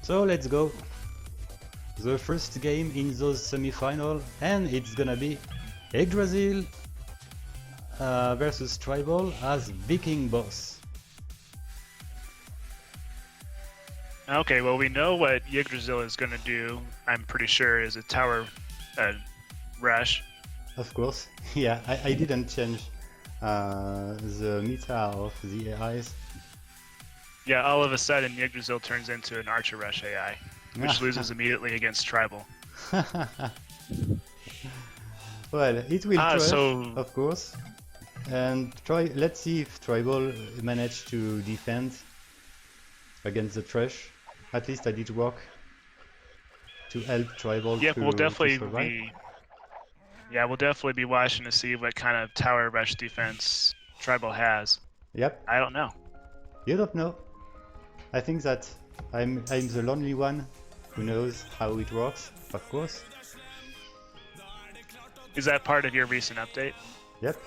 So let's go. The first game in those semi-final, and it's gonna be Yggdrasil versus Tribal as Viking boss. Okay, well we know what Yggdrasil is going to do, I'm pretty sure, is a tower rush. Of course, yeah, I didn't change the meta of the AIs. Yeah, all of a sudden Yggdrasil turns into an archer rush AI, which loses immediately against Tribal. Well, it will try, so... of course. And let's see if Tribal managed to defend against the trash. At least I did work to help Tribal yep, to we'll definitely survive. we'll definitely be watching to see what kind of tower rush defense Tribal has. Yep. I don't know. You don't know. I think that I'm the lonely one who knows how it works, of course. Is that part of your recent update? Yep.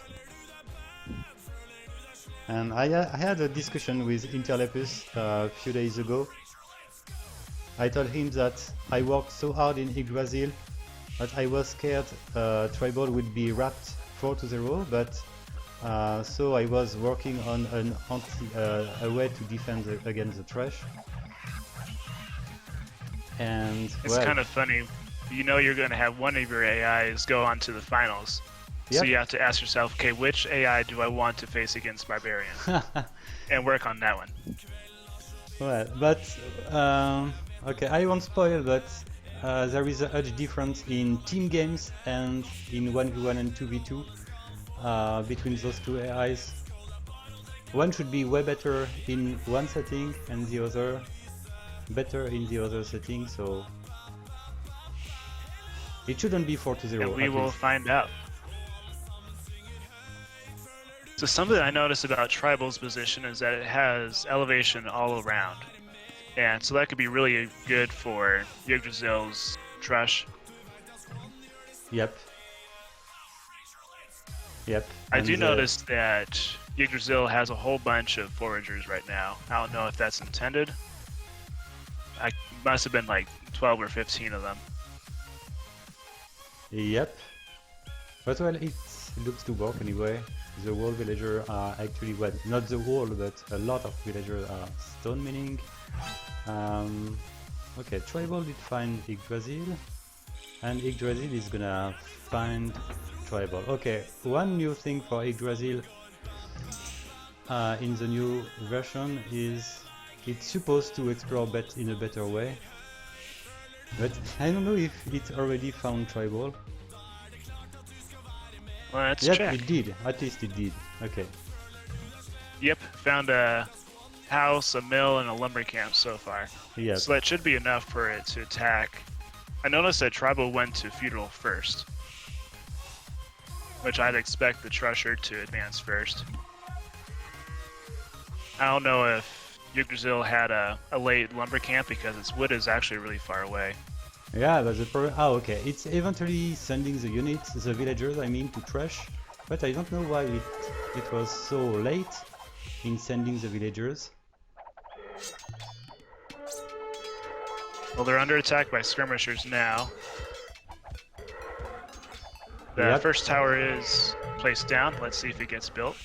And I had a discussion with Interlepus a few days ago. I told him that I worked so hard in Yggdrasil that I was scared Tribal would be wrapped 4-0, but so I was working on a way to defend against the trash. And it's kind of funny. You know you're going to have one of your AIs go on to the finals. Yep. So you have to ask yourself, okay, which AI do I want to face against Barbarian? And work on that one. Well, but okay, I won't spoil, but there is a huge difference in team games and in 1v1 and 2v2 between those two AIs. One should be way better in one setting and the other better in the other setting, so it shouldn't be 4-0. And we will find out. So something I noticed about Tribal's position is that it has elevation all around. And so that could be really good for Yggdrasil's Trush. Yep. Yep. I do notice that Yggdrasil has a whole bunch of foragers right now. I don't know if that's intended. I must have been like 12 or 15 of them. Yep. But well, it looks to work anyway. The whole villager are actually, well, not the whole, but a lot of villagers are stone mining. Okay, Tribal did find Yggdrasil, and Yggdrasil is gonna find Tribal. Okay, one new thing for Yggdrasil in the new version is it's supposed to explore in a better way. But I don't know if it already found Tribal. Well, let's check. Yep, it did. At least it did. Okay. Yep, found a house, a mill, and a lumber camp so far. Yep. So that should be enough for it to attack. I noticed that Tribal went to Feudal first, which I'd expect the Trusher to advance first. I don't know if Yggdrasil had a late lumber camp because its wood is actually really far away. Yeah, that's the problem. Oh, okay. It's eventually sending the units, the villagers, I mean, to trash. But I don't know why it was so late in sending the villagers. Well, they're under attack by skirmishers now. The first tower is placed down. Let's see if it gets built.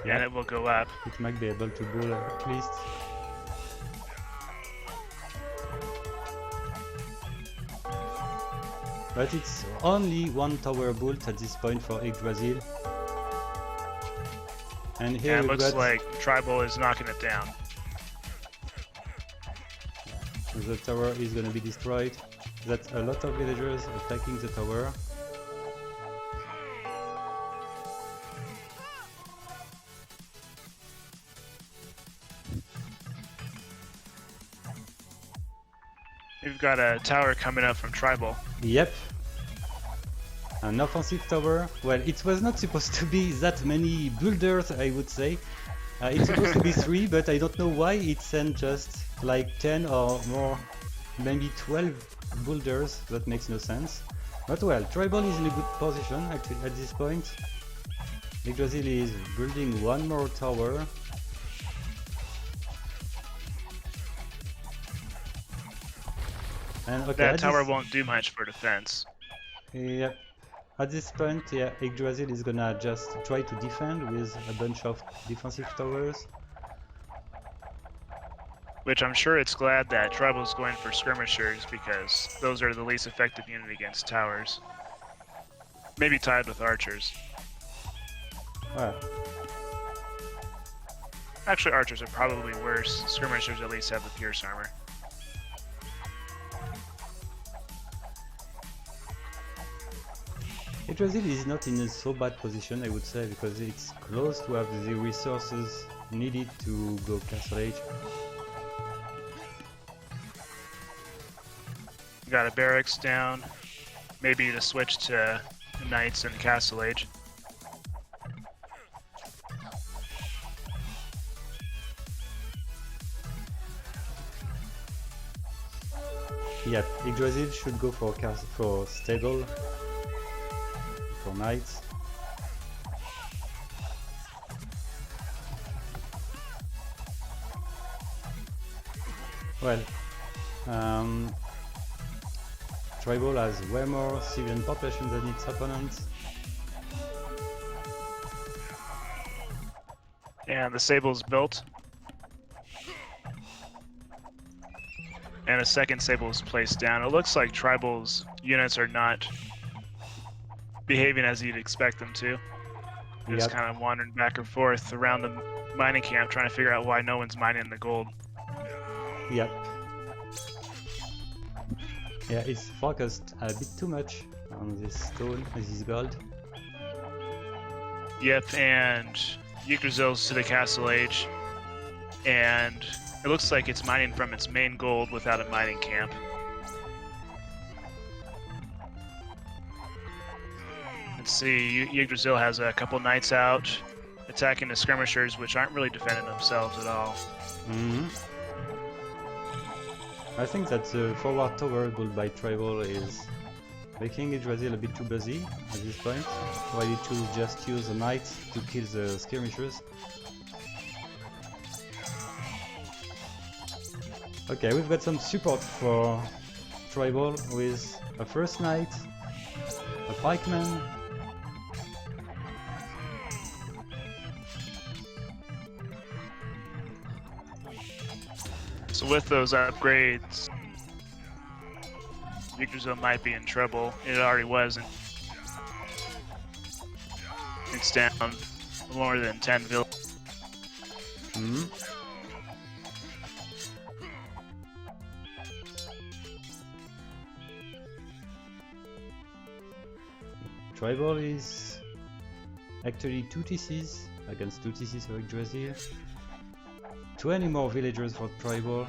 Yep. And it will go up. It might be able to build at least. But it's only one tower built at this point for Yggdrasil. And here it looks like Tribal is knocking it down. The tower is going to be destroyed. That's a lot of villagers attacking the tower. We've got a tower coming up from Tribal. Yep. An offensive tower. Well, it was not supposed to be that many builders, I would say. It's supposed to be 3, but I don't know why it sent just like 10 or more, maybe 12 builders. That makes no sense. But well, Tribal is in a good position actually at this point. Yggdrasil is building one more tower. And okay, that tower won't do much for defense. Yep. At this point, yeah, Yggdrasil is gonna just try to defend with a bunch of defensive towers. Which I'm sure it's glad that Tribal's going for skirmishers because those are the least effective unit against towers. Maybe tied with archers. Alright. Actually, archers are probably worse. Skirmishers at least have the pierce armor. Yggdrasil is not in a so bad position, I would say, because it's close to have the resources needed to go Castle Age. Got a barracks down. Maybe to switch to knights in Castle Age. Yep, Yggdrasil should go for stable, for knights. Well, Tribal has way more civilian population than its opponent. And the sable's built. And a second sable is placed down. It looks like Tribal's units are not behaving as you'd expect them to. Just kind of wandering back and forth around the mining camp, trying to figure out why no one's mining the gold. Yep. Yeah, it's focused a bit too much on this stone, this gold. Yep, and Yggdrasil's to the Castle Age, and it looks like it's mining from its main gold without a mining camp. Let's see, Yggdrasil has a couple knights out, attacking the skirmishers, which aren't really defending themselves at all. I think that the forward tower built by Tribal is making Yggdrasil a bit too busy at this point, ready to just use the knights to kill the skirmishers. Okay, we've got some support for Tribal with a first knight, a pikeman. So with those upgrades, Yggdrasil might be in trouble. It already was, and it's down more than 10 villages. Tribal is actually 2 TCs against 2 TCs for Yggdrasil. 20 more villagers for Tribal,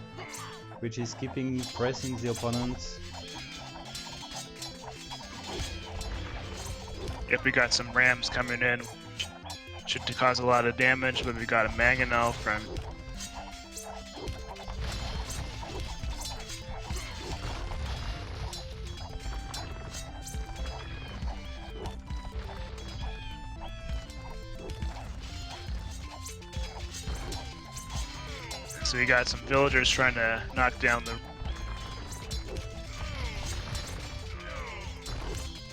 which is keeping pressing the opponent. If we got some rams coming in, should cause a lot of damage, but we got a mangonel from so we got some villagers trying to knock down the...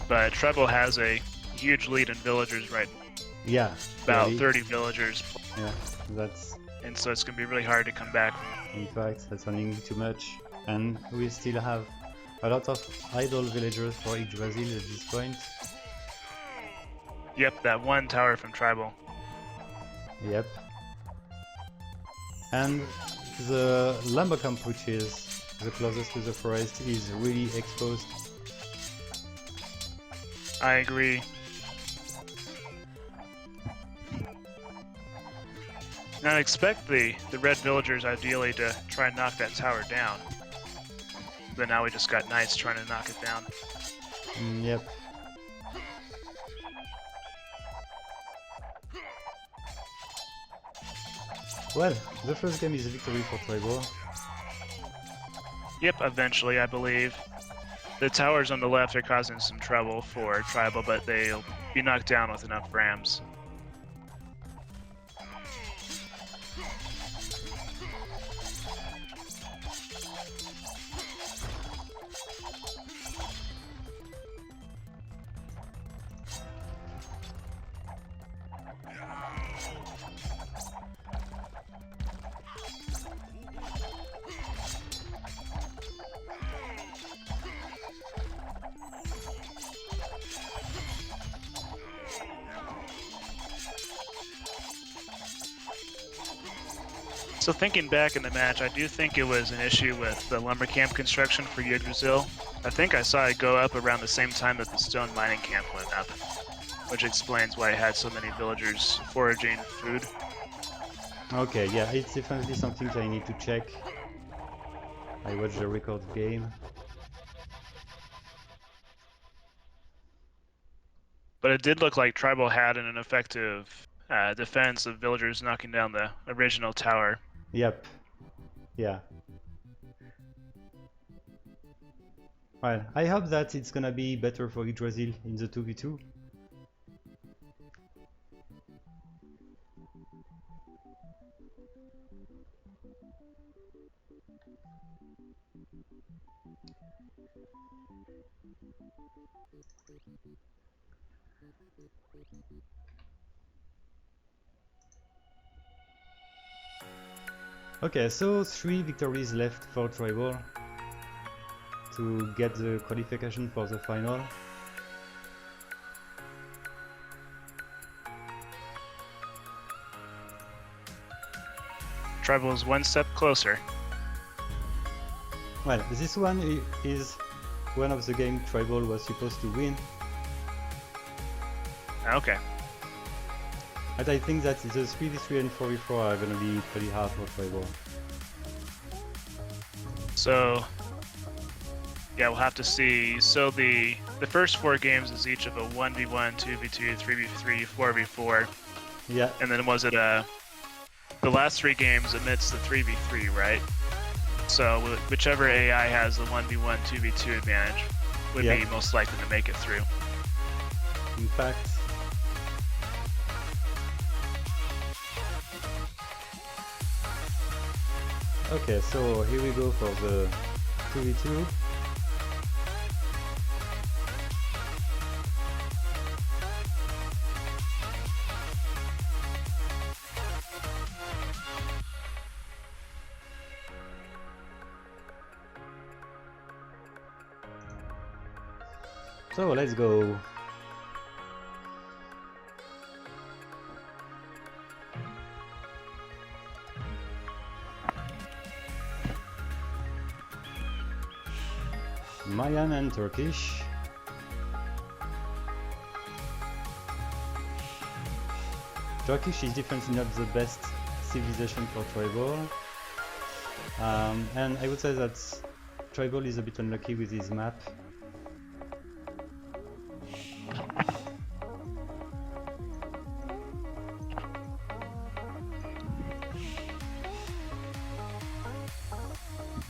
But Tribal has a huge lead in villagers right now. Yeah. About really. 30 villagers. Yeah, that's... And so it's going to be really hard to come back. In fact, that's running too much. And we still have a lot of idle villagers for Yggdrasil at this point. Yep, that one tower from Tribal. Yep. And the lumber camp, which is the closest to the forest, is really exposed. I agree. Now I expect the red villagers ideally to try and knock that tower down. But now we just got knights trying to knock it down. Yep. Well, the first game is a victory for Tribal. Yep, eventually, I believe. The towers on the left are causing some trouble for Tribal, but they'll be knocked down with enough rams. So thinking back in the match, I do think it was an issue with the lumber camp construction for Yggdrasil. I think I saw it go up around the same time that the stone mining camp went up, which explains why it had so many villagers foraging food. Okay, yeah, it's definitely something I need to check. I watched the record game. But it did look like Tribal had an effective defense of villagers knocking down the original tower. Yep. Yeah. Well, I hope that it's gonna be better for Yggdrasil in the 2v2. Okay, so 3 victories left for Tribal to get the qualification for the final. Tribal is one step closer. Well, this one is one of the games Tribal was supposed to win. Okay. But I think that the 3v3 and 4v4 are gonna be pretty hard for Tribal. So, yeah, we'll have to see. So the first 4 games is each of a 1v1, 2v2, 3v3, 4v4. Yeah. And then was it the last 3 games amidst the 3v3, right? So whichever AI has the 1v1, 2v2 advantage would be most likely to make it through. In fact, okay, so here we go for the 2v2. So let's go. Mayan and Turkish. Turkish is definitely not the best civilization for Tribal. And I would say that Tribal is a bit unlucky with his map.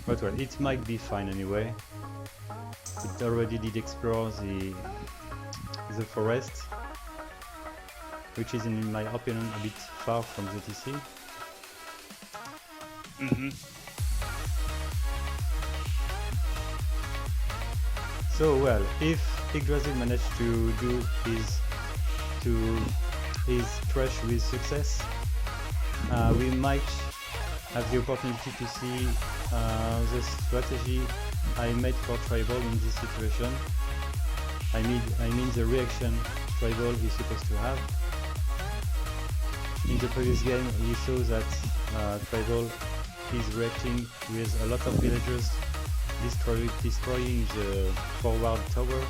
But well, it might be fine anyway. It already did explore the forest, which is in my opinion a bit far from the TC. So well, if Yggdrasil managed to do his trash with success, we might have the opportunity to see the strategy I made for Tribal in this situation. I mean the reaction Tribal is supposed to have. In the previous game we saw that Tribal is reacting with a lot of villagers destroying the forward tower.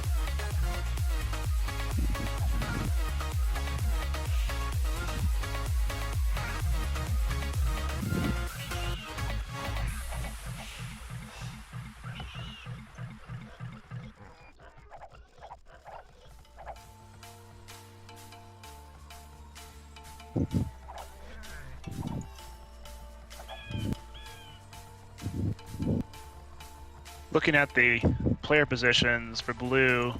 Looking at the player positions for blue,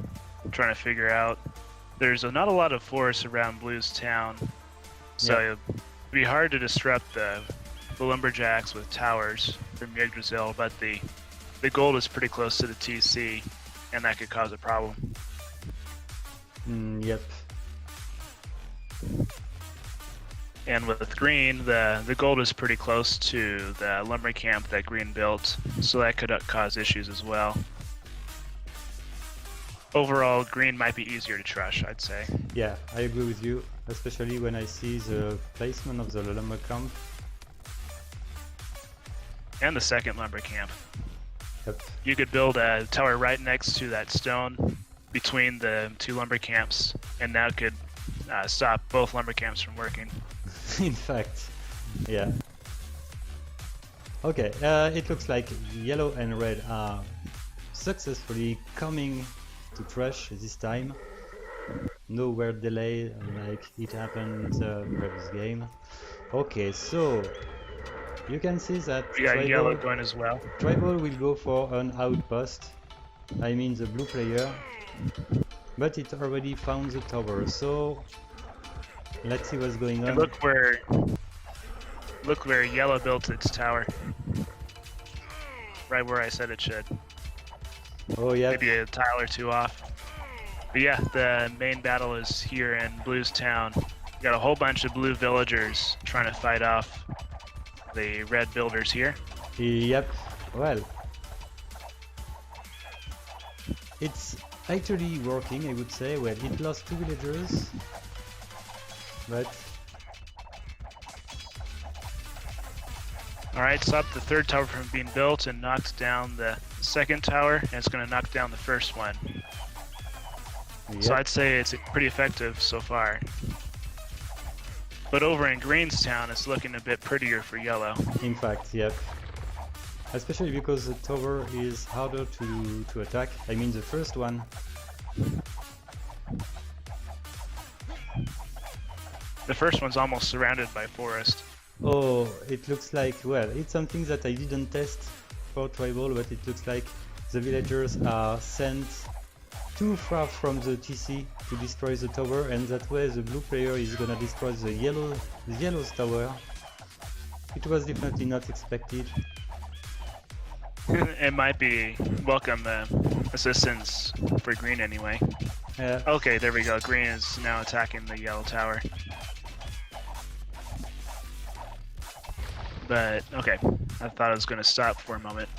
I'm trying to figure out, there's not a lot of forest around blue's town, so it'd be hard to disrupt the lumberjacks with towers from Yggdrasil, but the gold is pretty close to the TC, and that could cause a problem. Yep. And with green, the gold is pretty close to the lumber camp that green built, so that could cause issues as well. Overall, green might be easier to trash, I'd say. Yeah, I agree with you, especially when I see the placement of the lumber camp. and the second lumber camp. Yep. You could build a tower right next to that stone between the two lumber camps, and that could stop both lumber camps from working. In fact, yeah. Okay, it looks like yellow and red are successfully coming to trash this time. No weird delay like it happened in the previous game. Okay, so you can see that We got yellow going as well. Tribal will go for an outpost. I mean the blue player. But it already found the tower, so let's see what's going on. And look where yellow built its tower. Right where I said it should. Oh yeah. Maybe a tile or two off. But yeah, the main battle is here in Blue's town. You got a whole bunch of blue villagers trying to fight off the red builders here. Yep. Well, it's actually working, I would say. Well, it lost 2 villagers, but alright, stopped the third tower from being built and knocked down the second tower, and it's going to knock down the first one. yep. So I'd say it's pretty effective so far. But over in Green's town, it's looking a bit prettier for yellow. In fact, yep. Especially because the tower is harder to attack. I mean the first one. The first one's almost surrounded by forest. Oh, it looks like, well, it's something that I didn't test for Tribal, but it looks like the villagers are sent too far from the TC to destroy the tower, and that way the blue player is gonna destroy the yellow's tower. It was definitely not expected. It might be welcome assistance for Green anyway. Okay, there we go. Green is now attacking the yellow tower. But, okay, I thought it was going to stop for a moment.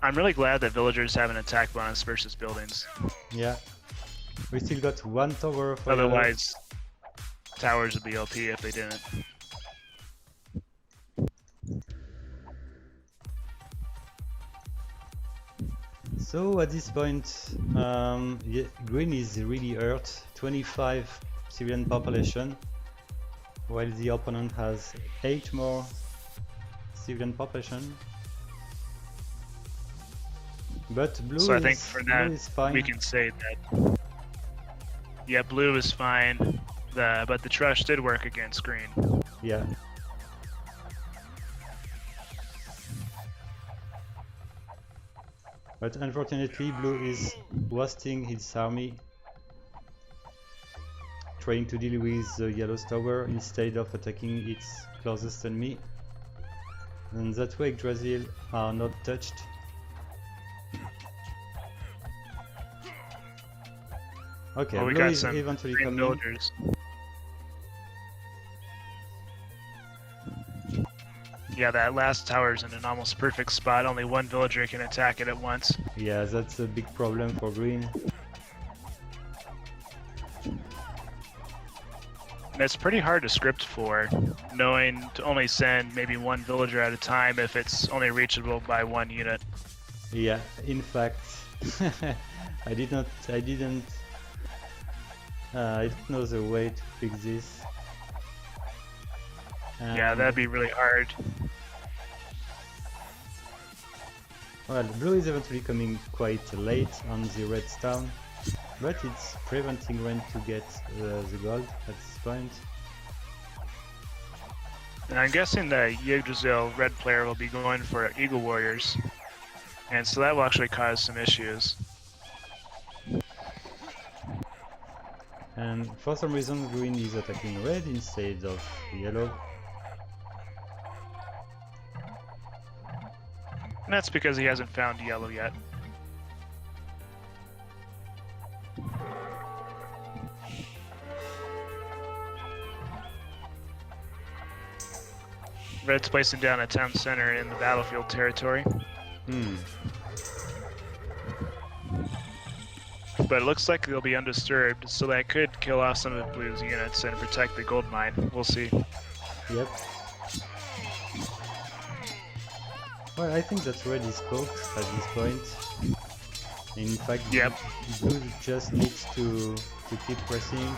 I'm really glad that villagers have an attack bonus versus buildings. Yeah. We still got 1 tower for otherwise, towers would be OP if they didn't. So at this point, yeah, Green is really hurt. 25 civilian population, while the opponent has 8 more civilian population. But blue, so I is, think for that, blue is fine. we can say that, yeah, blue is fine, but the trash did work against Green. Yeah. But unfortunately, blue is wasting his army, trying to deal with the yellow's tower instead of attacking its closest enemy. And that way Yggdrasil are not touched. Okay, well, we blue got is some eventually Green coming. villagers. Yeah, that last tower's in an almost perfect spot. Only 1 villager can attack it at once. Yeah, that's a big problem for Green. And it's pretty hard to script for, knowing to only send maybe 1 villager at a time if it's only reachable by 1 unit. Yeah, in fact, I didn't know the way to fix this. Yeah, that'd be really hard. Well, blue is eventually coming quite late on the redstone, but it's preventing Ren to get the gold at this point. And I'm guessing the Yggdrasil red player will be going for Eagle Warriors, and so that will actually cause some issues. And for some reason green is attacking red instead of yellow. And that's because he hasn't found yellow yet. Red's placing down a town center in the battlefield territory. But it looks like they'll be undisturbed, so that could kill off some of Blue's units and protect the gold mine. We'll see. Yep. Well, I think that's already scoped at this point. In fact, Yep. Blue just needs to keep pressing.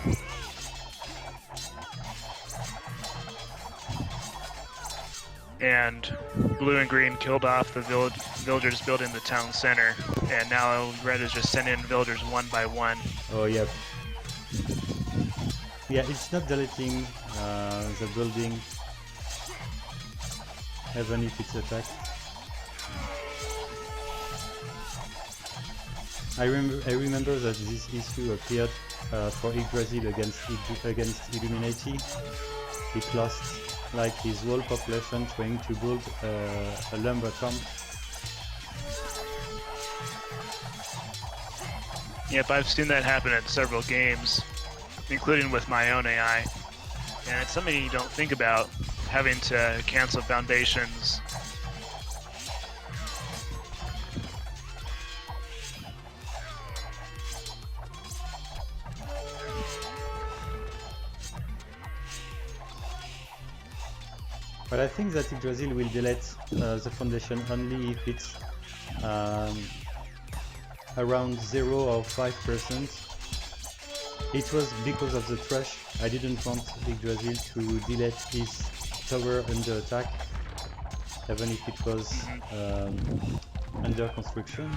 And blue and green killed off the villagers building the town center, and now red is just sending in villagers one by one. Oh, yep. Yeah, it's not deleting the building, even if it's attacked. I remember that this issue appeared for Yggdrasil against Illuminati. It lost like his whole population trying to build a lumber camp. Yep, I've seen that happen in several games, including with my own AI. And it's something you don't think about, having to cancel foundations. But I think that Yggdrasil will delete the foundation only if it's around 0 or 5%. It was because of the trash. I didn't want Yggdrasil to delete his tower under attack, even if it was under construction.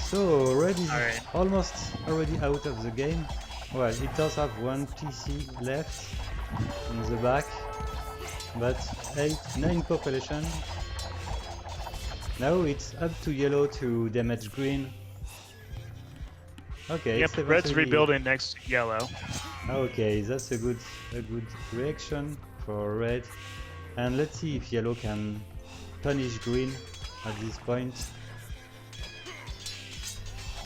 So red is almost already out of the game. Well, it does have one TC left in the back, but 9 population. Now it's up to yellow to damage green. Okay. Yep, red's rebuilding next to yellow. Okay, that's a good reaction for red. And let's see if yellow can punish green at this point.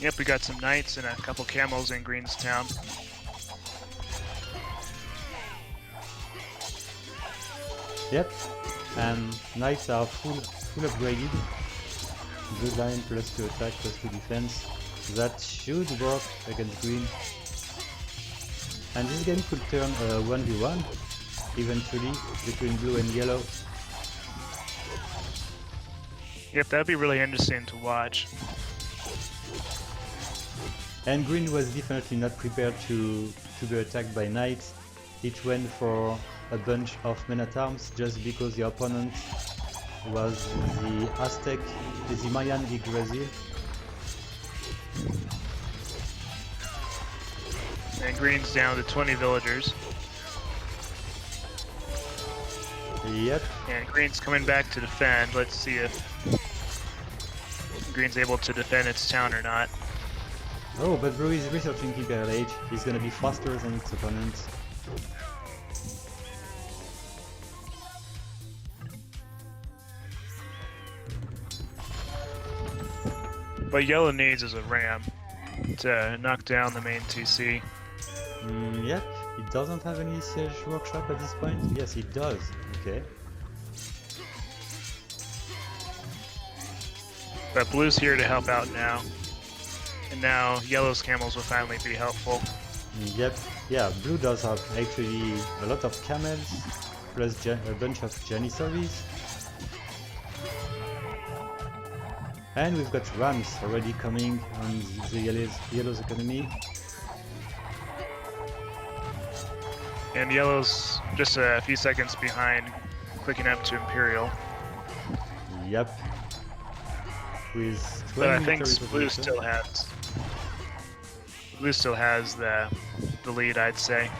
Yep, we got some knights and a couple camels in green's town. Yep, and knights are full upgraded. Good line, +2 attack, +2 defense. That should work against green. And this game could turn 1v1 eventually between blue and yellow. Yep, that'd be really interesting to watch. And green was definitely not prepared to be attacked by knights. It went for a bunch of men-at-arms just because the opponent was the Aztec, the Mayan Yggdrasil. And green's down to 20 villagers. Yep. And green's coming back to defend. Let's see if green's able to defend its town or not. Oh, but blue is researching Imperial Age. He's gonna be faster than its opponent. What yellow needs is a ram to knock down the main TC. Yep, it doesn't have any siege workshop at this point. Yes, it does. Okay. But blue's here to help out now. And now yellow's camels will finally be helpful. Yep, yeah, blue does have actually a lot of camels, plus a bunch of janissaries. And we've got rams already coming on the yellow's economy. And yellow's just a few seconds behind, clicking up to Imperial. Yep. With 20 but I think military blue population. still has the lead, I'd say.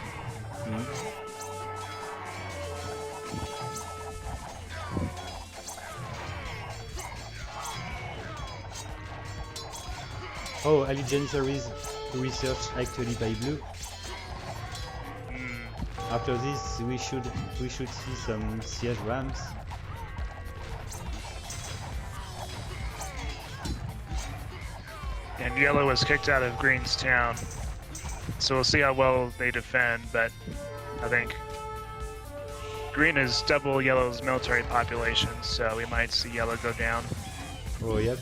Oh, Janissaries research actually by blue. After this, we should see some siege rams. And yellow was kicked out of green's town, so we'll see how well they defend. But I think green is double yellow's military population, so we might see yellow go down. Oh, yep.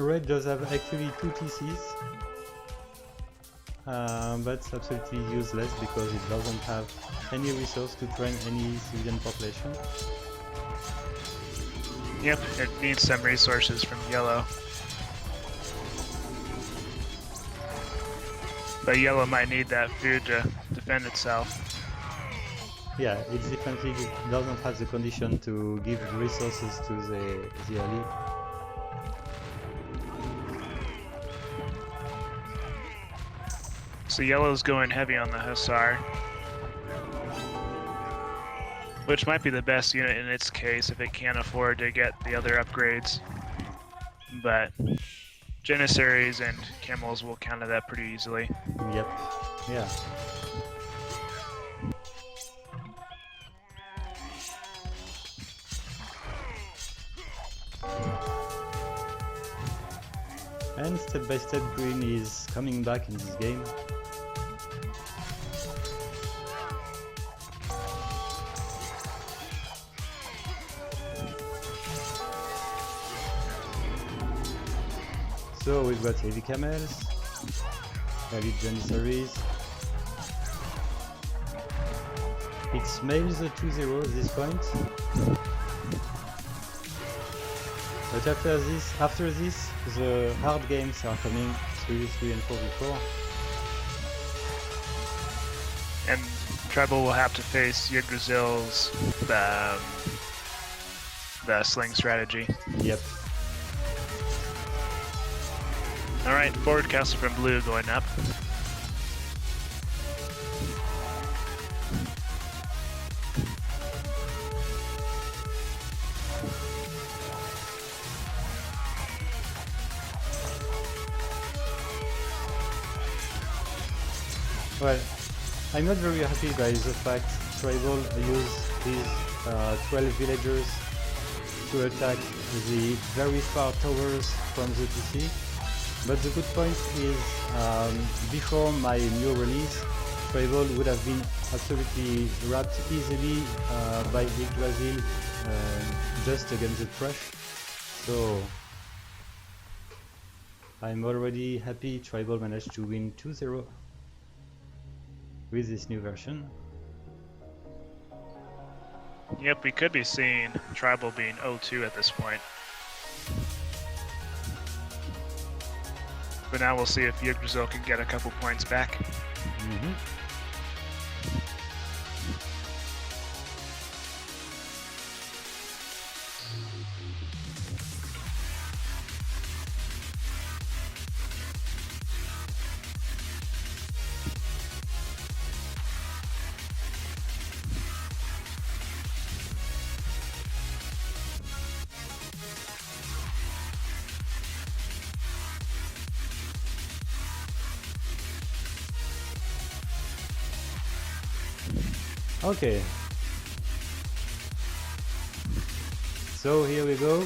red does have actually 2 TCs, but absolutely useless because it doesn't have any resource to train any civilian population. Yep, it needs some resources from yellow. But yellow might need that food to defend itself. Yeah, it definitely doesn't have the condition to give resources to the ally. So yellow's going heavy on the Hussar, which might be the best unit in its case if it can't afford to get the other upgrades. But Janissaries and Camels will counter that pretty easily. Yep, yeah. And step by step green is coming back in this game. So we've got heavy camels, heavy janissaries. It smells a 2-0 at this point. But after this, the hard games are coming, 3v3 and 4v4. And Tribal will have to face Yggdrasil's the sling strategy. Yep. Alright, forward castle from blue going up. Well, I'm not very happy by the fact Tribal used his 12 villagers to attack the very far towers from the TC. But the good point is, before my new release, Tribal would have been absolutely wrapped easily by Yggdrasil just against the trash. So I'm already happy Tribal managed to win 2-0 with this new version. Yep, we could be seeing Tribal being 0-2 at this point. But now we'll see if Yggdrasil can get a couple points back. Mm-hmm. Okay, so here we go.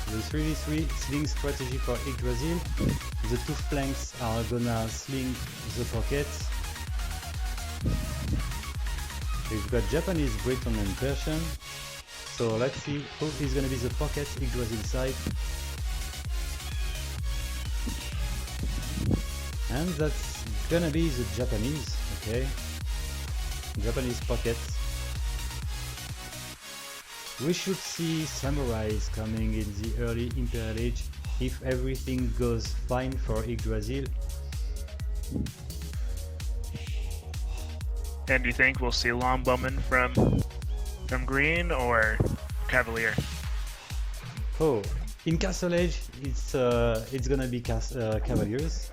The 3v3 sling strategy for Yggdrasil. The two flanks are gonna sling the pockets. We've got Japanese, Breton and Persian. So let's see who is gonna be the pocket Yggdrasil side. And that's gonna be the Japanese. Okay, Japanese pocket. We should see samurais coming in the early Imperial Age if everything goes fine for Yggdrasil. And do you think we'll see longbowmen from green or cavalier? Oh, in Castle Age, it's gonna be cavaliers,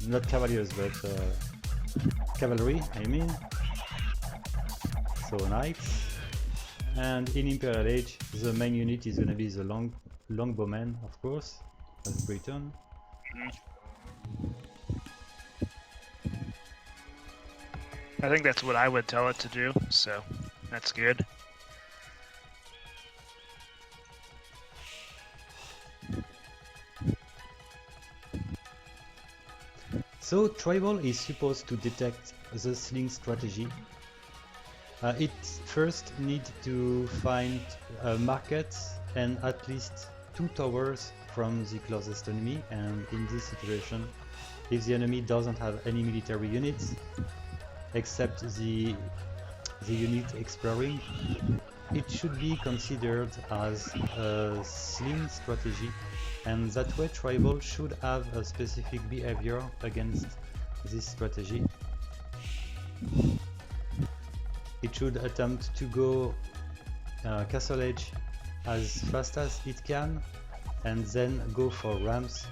not cavaliers, but cavalry, I mean. So knights. And in Imperial Age, the main unit is gonna be the longbowmen, of course, as Britain. I think that's what I would tell it to do, so that's good. So Tribal is supposed to detect the sling strategy. It first needs to find a market and at least 2 towers from the closest enemy, and in this situation, if the enemy doesn't have any military units except the unit exploring, it should be considered as a sling strategy, and that way Tribal should have a specific behavior against this strategy. It should attempt to go castle edge as fast as it can and then go for ramps,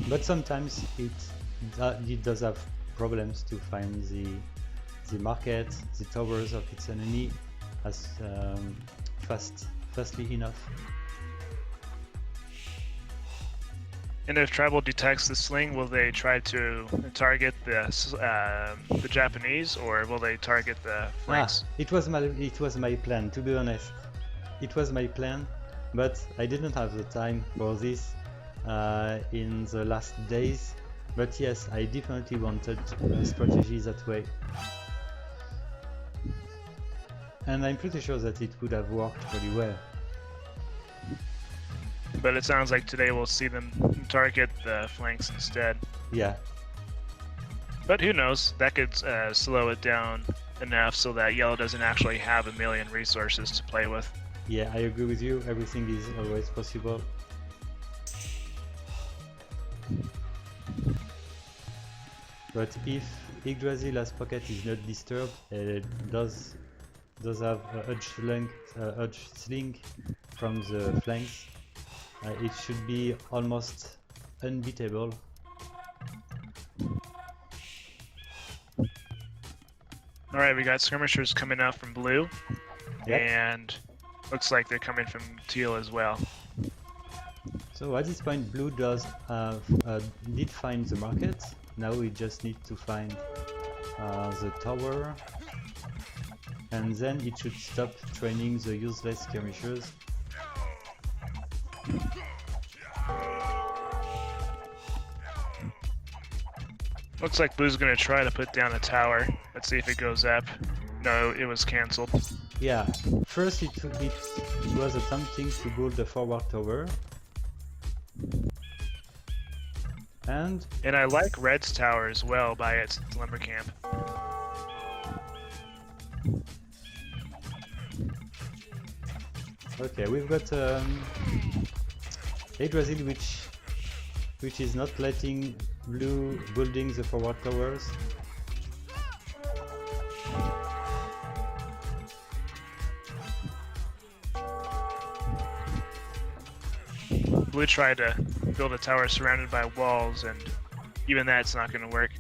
but sometimes it does have problems to find the market, the towers of its enemy as fastly enough. And if Tribal detects the sling, will they try to target the Japanese, or will they target the flanks? It was my plan, to be honest. It was my plan, but I didn't have the time for this in the last days. But yes, I definitely wanted a strategy that way. And I'm pretty sure that it would have worked pretty well. But it sounds like today we'll see them target the flanks instead. Yeah. But who knows? That could slow it down enough so that Yellow doesn't actually have a million resources to play with. Yeah, I agree with you. Everything is always possible. But if Yggdrasil as pocket is not disturbed, it does have a edge sling from the flanks, it should be almost unbeatable. Alright, we got skirmishers coming out from blue, Yep. and looks like they're coming from teal as well. So at this point, blue did find the market. Now we just need to find the tower, and then it should stop training the useless skirmishers. Looks like blue's gonna try to put down a tower. Let's see if it goes up. No, it was cancelled. Yeah, first it was attempting to build a forward tower. And I like red's tower as well by its lumber camp. okay, we've got Yggdrasil which is not letting blue building the forward towers. Blue tried to build a tower surrounded by walls, and even that's not going to work.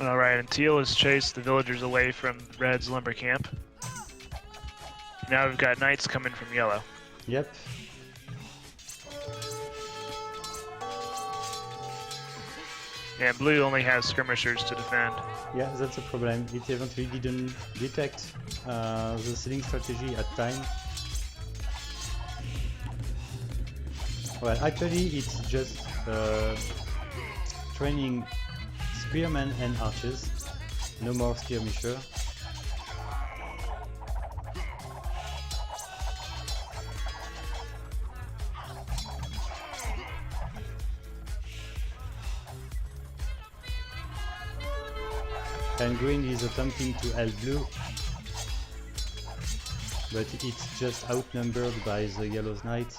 Alright, and teal has chased the villagers away from red's lumber camp. Now we've got knights coming from yellow. Yep. And blue only has skirmishers to defend. Yeah, that's a problem. It eventually didn't detect the ceiling strategy at time. Well, actually it's just training spearmen and archers. No more skirmisher. And green is attempting to help blue, but it's just outnumbered by the yellow's knight.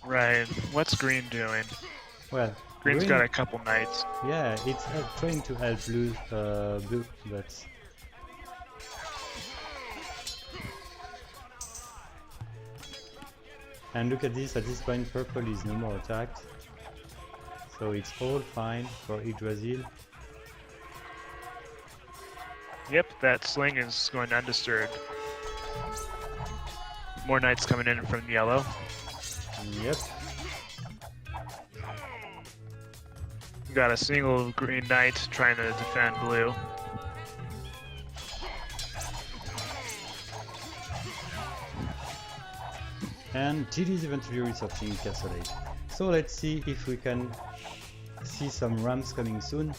Right, what's green doing? Well, Green's got a couple knights. Yeah, it's trying to help blue, but and look at this. At this point, purple is no more attacked, so it's all fine for Yggdrasil. Yep, that sling is going undisturbed. More knights coming in from yellow. Yep. Got a single green knight trying to defend blue. And Teal is eventually researching Castle Age. So let's see if we can see some rams coming soon.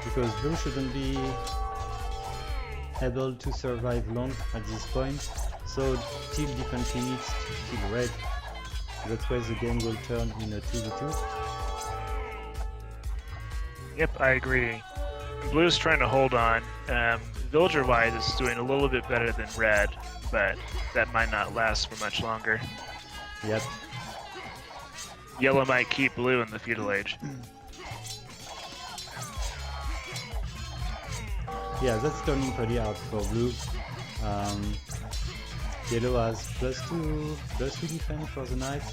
Because blue shouldn't be able to survive long at this point, so Teal definitely needs to kill red. That's why the game will turn in a 2v2. Yep, I agree. Blue's trying to hold on. Villager-wise is doing a little bit better than red, but that might not last for much longer. Yep. Yellow might keep blue in the feudal age. Yeah, that's turning pretty hard for blue. Yellow has +2 defense for the knight,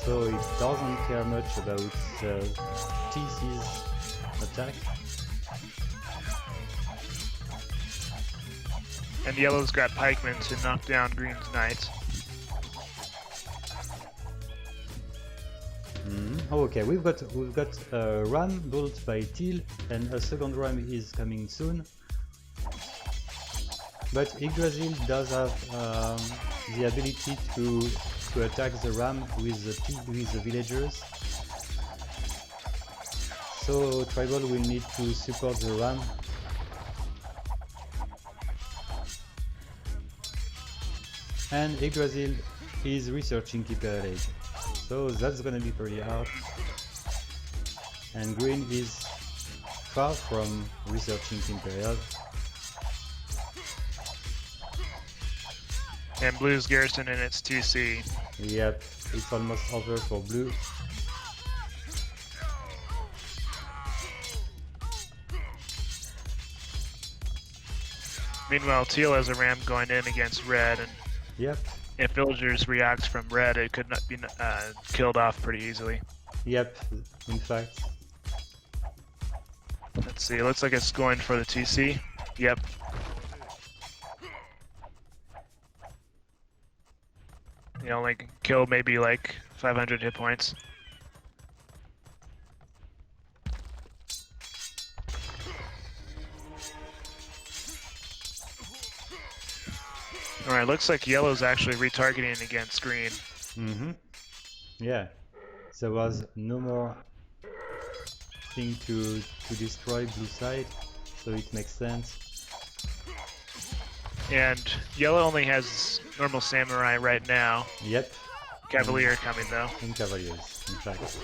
so it doesn't care much about TC's attack. And yellow's got pikemen to knock down green's knights. Oh, okay, we've got a ram built by Teal, and a second ram is coming soon. But Yggdrasil does have the ability to attack the ram with the villagers. So Tribal will need to support the ram. And Yggdrasil is researching Imperial Age. So that's gonna be pretty hard. And green is far from researching Imperial. And blue's garrison in its TC. Yep, it's almost over for blue. Meanwhile, teal has a ram going in against red, and Yep, if villagers react from red, it could not be killed off pretty easily. yep, in fact. Let's see, it looks like it's going for the TC. Yep. You only kill maybe like 500 hit points. Alright, looks like yellow's actually retargeting against green. Yeah, there was no more thing to destroy blue side, so it makes sense. And yellow only has normal samurai right now. Yep. Cavalier coming though. And cavaliers, in fact.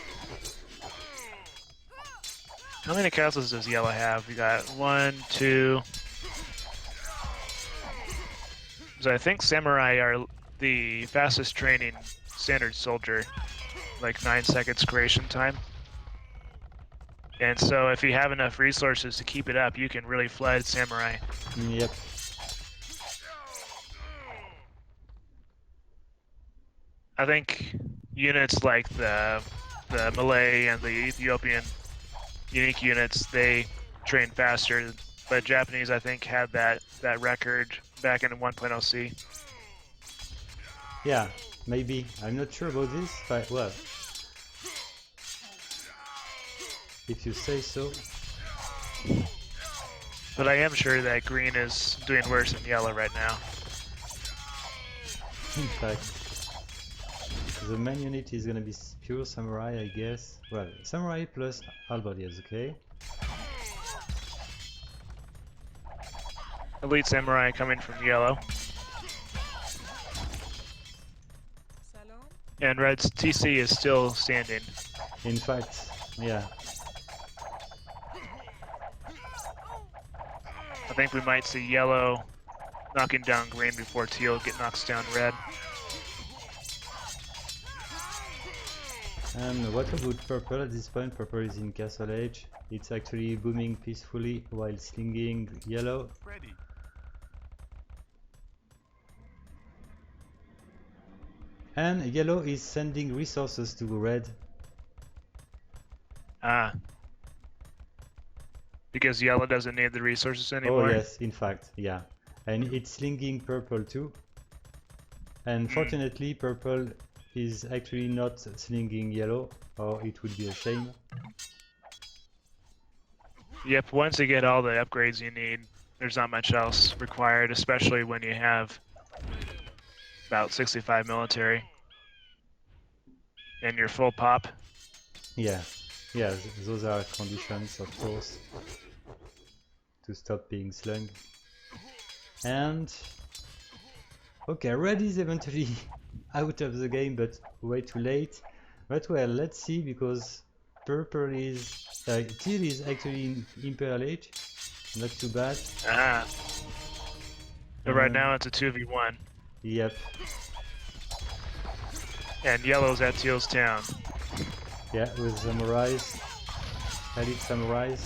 How many castles does yellow have? We got 1, 2. So I think samurai are the fastest training standard soldier, like 9 seconds creation time. And so if you have enough resources to keep it up, you can really flood samurai. Yep. I think units like the Malay and the Ethiopian unique units, they train faster, but Japanese I think had that record back in 1.0C. Yeah, maybe. I'm not sure about this, but well, if you say so. But I am sure that green is doing worse than yellow right now. In fact, the main unit is gonna be pure samurai, I guess. Well, samurai plus halberdiers, okay? Elite samurai coming from yellow. And red's TC is still standing. In fact, yeah. I think we might see yellow knocking down green before teal knocks down red. And what about purple at this point? Purple is in Castle Age. It's actually booming peacefully while slinging yellow. Ready. And yellow is sending resources to red. Ah. Because yellow doesn't need the resources anymore? Oh yes, in fact, yeah. And it's slinging purple too. And fortunately, purple is actually not slinging yellow, or it would be a shame. Yep, once you get all the upgrades you need, there's not much else required, especially when you have about 65 military and your full pop. Yeah, yeah, those are conditions, of course, to stop being slung. And okay, Red is eventually out of the game, but way too late. But well, let's see, because Purple is Teal is actually in Imperial Age, not too bad. Ah. But right now it's a 2v1. Yep. And Yellow's at Teal's town. Yeah, with samurais, elite samurais.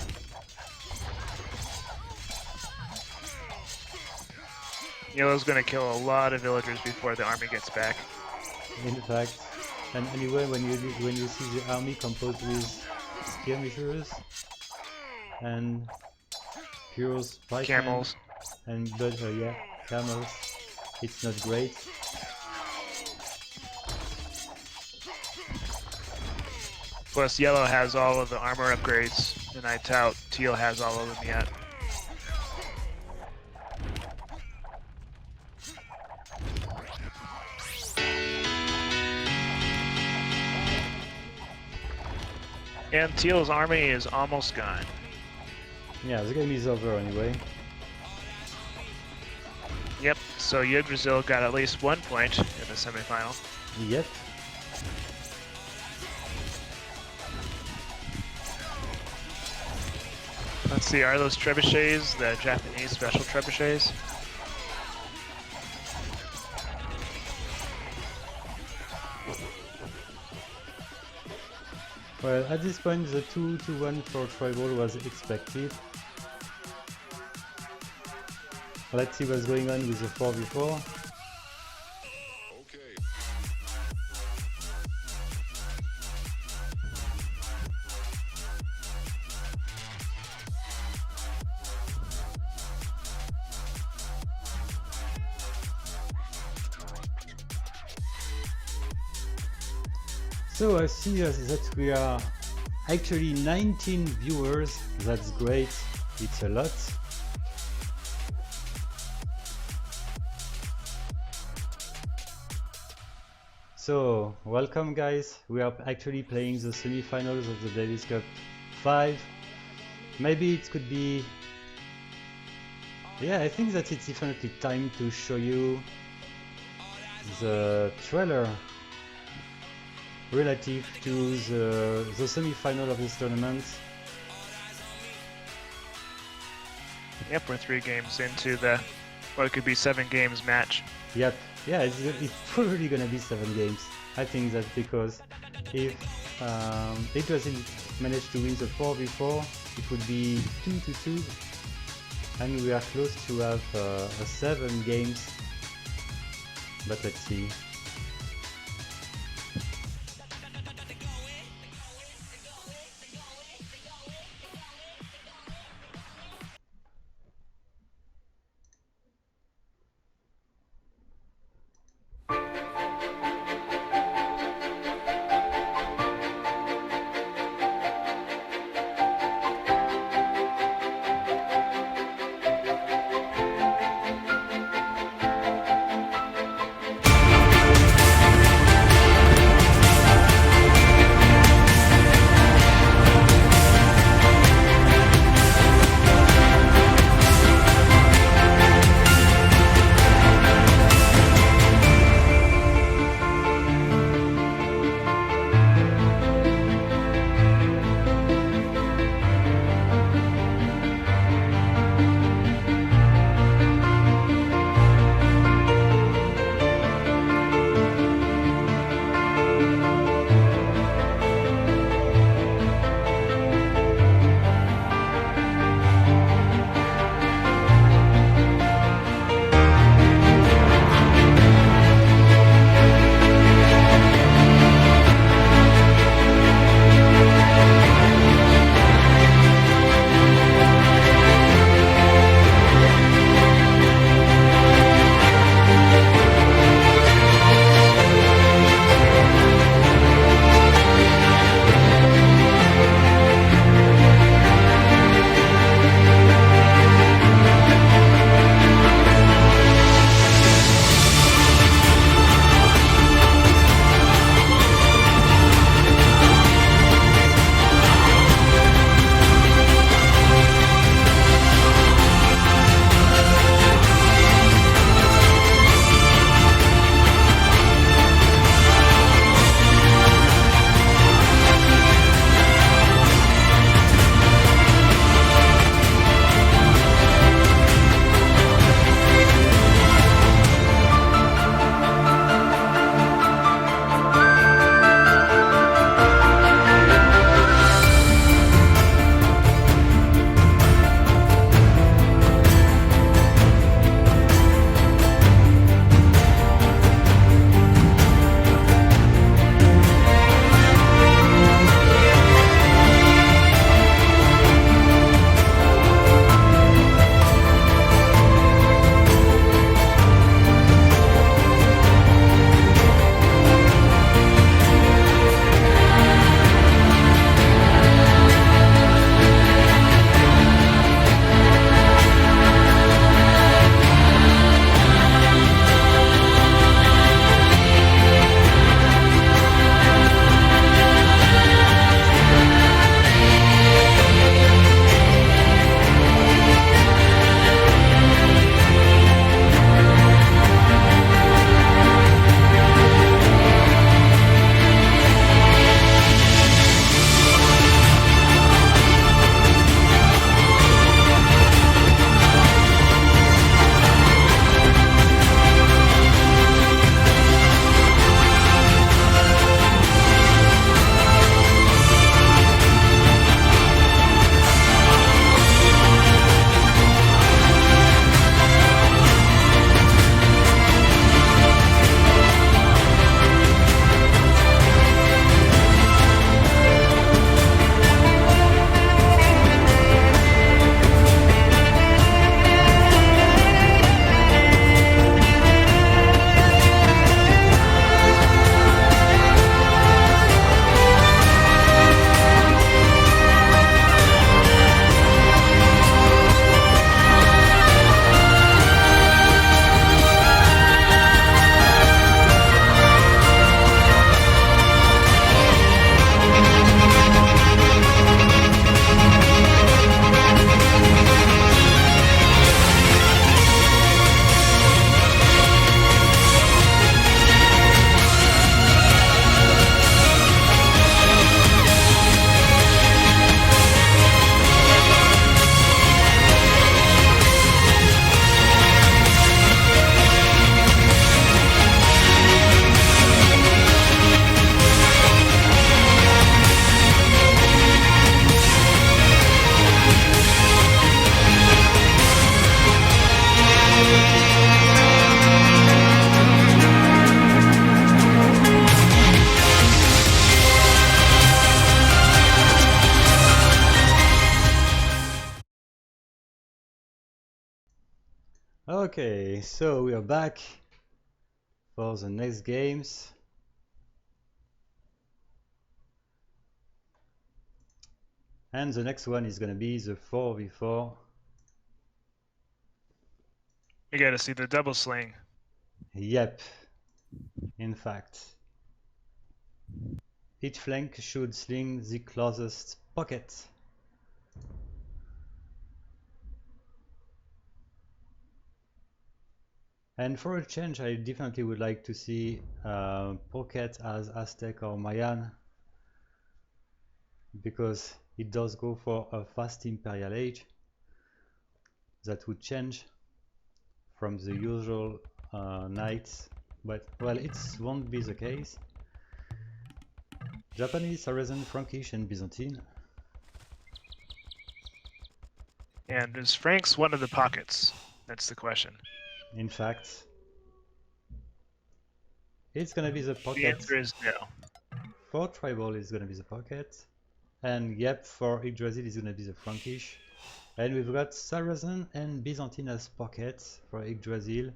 Yellow's gonna kill a lot of villagers before the army gets back. In fact, and anyway, when you see the army composed with skirmishers and pure pikemen Camels. and yeah, camels, it's not great. Plus Yellow has all of the armor upgrades, and I doubt Teal has all of them yet. And Teal's army is almost gone. Yeah, the game is over anyway. Yep, so Yggdrasil got at least 1 point in the semifinal. Yep. Let's see, are those trebuchets the Japanese special trebuchets? Well, at this point, the 2-1 for Tribal was expected. Let's see what's going on with the 4v4. So I see that we are actually 19 viewers. That's great. It's a lot. So welcome, guys. We are actually playing the semi-finals of the Davis Cup 5. Maybe it could be... Yeah, I think that it's definitely time to show you the trailer relative to the semi-final of this tournament. Yep, we're 3 games into the what could be 7 games match. Yep, yeah, it's probably gonna be 7 games. I think that's because if Yggdrasil managed to win the 4v4, it would be 2-2, and we are close to have a 7 games. But let's see. Okay, so we are back for the next games. And the next one is gonna be the 4v4. You gotta see the double sling. Yep, in fact. Each flank should sling the closest pocket. And for a change, I definitely would like to see pocket as Aztec or Mayan, because it does go for a fast Imperial Age that would change from the usual knights, but well, it won't be the case. Japanese, Saracen, Frankish, and Byzantine. And is Frank's one of the pockets? That's the question. In fact, it's gonna be the The pocket. answer is no. For Tribal, it's gonna be the pocket. And yep, for Yggdrasil, it's gonna be the Frankish. And we've got Saracen and Byzantine as pockets for Yggdrasil.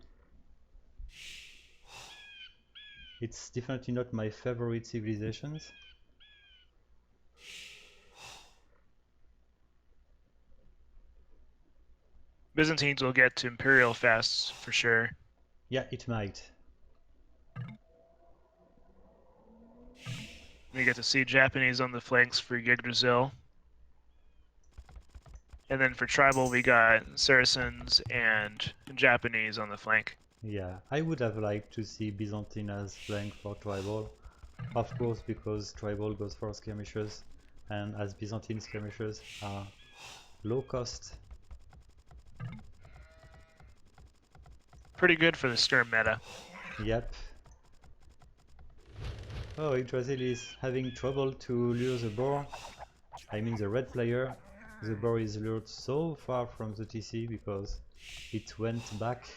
It's definitely not my favorite civilizations. Byzantines will get to Imperial fast for sure. Yeah, it might. We get to see Japanese on the flanks for Yggdrasil. And then for Tribal, we got Saracens and Japanese on the flank. Yeah, I would have liked to see Byzantine as flank for Tribal. Of course, because Tribal goes for skirmishers, and as Byzantine skirmishers are low cost. Pretty good for the skirm meta. Yep. Oh, Yggdrasil is having trouble to lure the boar. I mean the red player. The boar is lured so far from the TC because it went back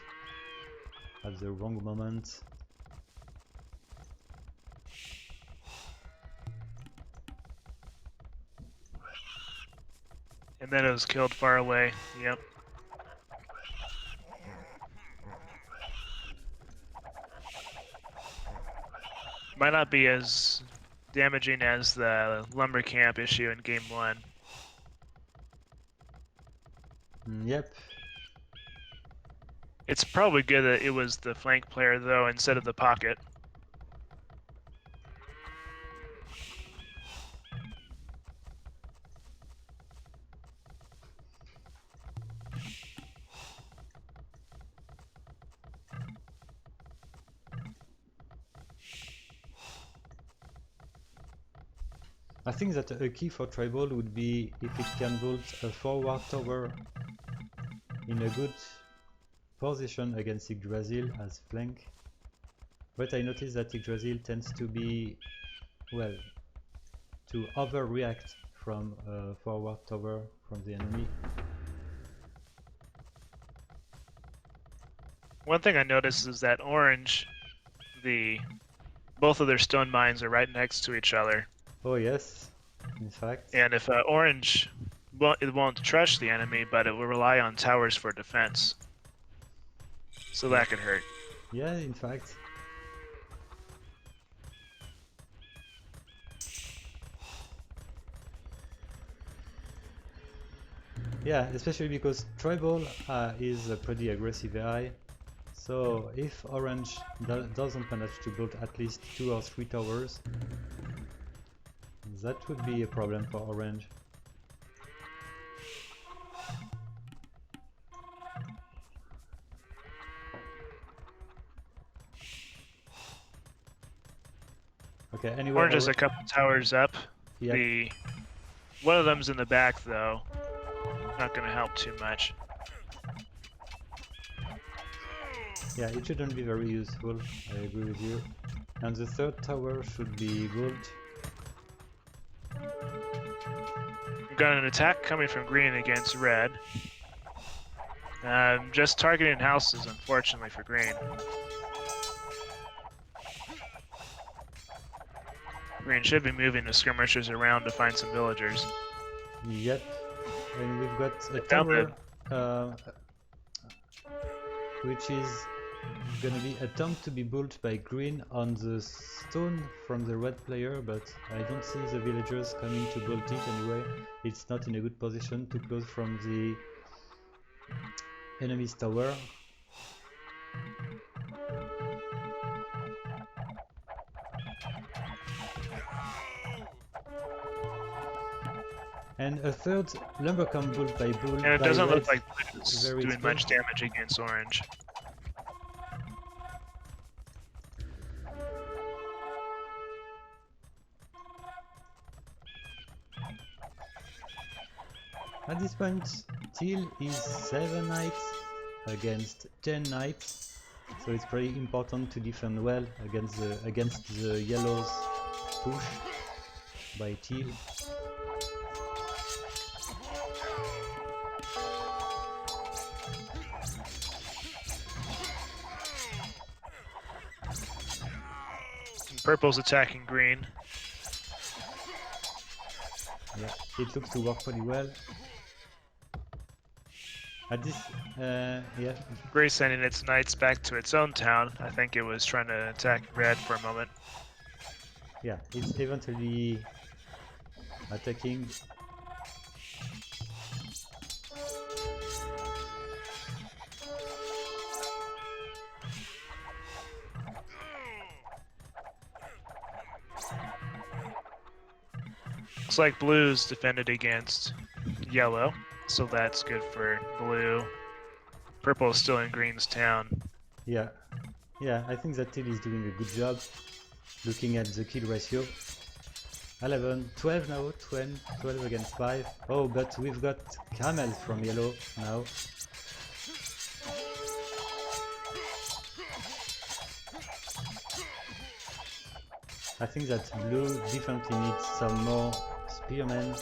at the wrong moment. And then it was killed far away. Yep. Might not be as damaging as the lumber camp issue in game 1. Yep. It's probably good that it was the flank player though instead of the pocket. I think that a key for Tribal would be if it can build a forward tower in a good position against Yggdrasil as flank. But I noticed that Yggdrasil tends to be, well, to overreact from a forward tower from the enemy. One thing I noticed is that orange, both of their stone mines are right next to each other. Oh yes, in fact. And if orange, well, it won't trust the enemy, but it will rely on towers for defense. So that could hurt. Yeah, in fact. Yeah, especially because Tribal is a pretty aggressive AI. So if Orange doesn't manage to build at least 2 or 3 towers, that would be a problem for Orange. Okay, anyway. Orange is a couple towers up. Yep. One of them's in the back though. Not gonna help too much. Yeah, it shouldn't be very useful, I agree with you. And the third tower should be gold. We've got an attack coming from green against red. Just targeting houses, unfortunately, for green. Green should be moving the skirmishers around to find some villagers. Yep. And we've got a tower. which is gonna be attempt to be built by green on the stone from the red player, but I don't see the villagers coming to build it anyway. It's not in a good position, too close from the enemy's tower. And a third lumber camp built by blue. And it doesn't look like blue is very doing much exposed. damage against orange. At this point, teal is 7 knights against 10 knights, so it's pretty important to defend well against the yellows push by teal. Purple's attacking green. Yeah, it looks to work pretty well. At this, yeah. Gray sending its knights back to its own town. I think it was trying to attack red for a moment. Yeah, it's eventually attacking. Looks like blue's defended against yellow, so that's good for blue. Purple is still in green's town. Yeah, I think that teal is doing a good job. Looking at the kill ratio. 11, 12 now, 12 against 5. Oh, but we've got camels from yellow now. I think that blue definitely needs some more spearmen.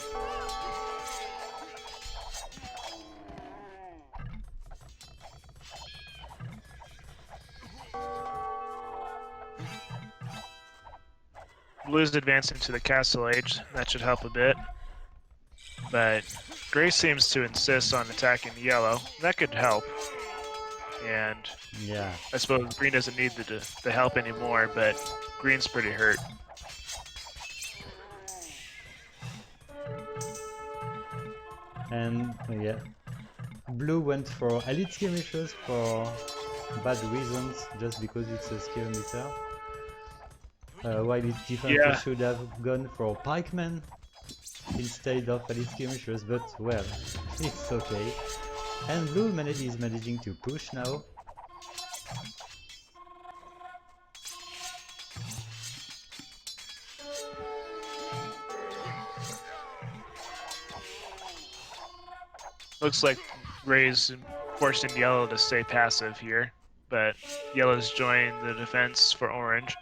Blue's advancing to the castle age. That should help a bit. But gray seems to insist on attacking yellow. That could help. And yeah, I suppose green doesn't need the help anymore, but green's pretty hurt. And yeah, blue went for elite skirmishers for bad reasons, just because it's a skirmisher. While it definitely should have gone for pikemen instead of elite skirmishers, but well, it's okay. And blue is managing to push now. Looks like gray's forcing yellow to stay passive here, but yellow's joined the defense for orange.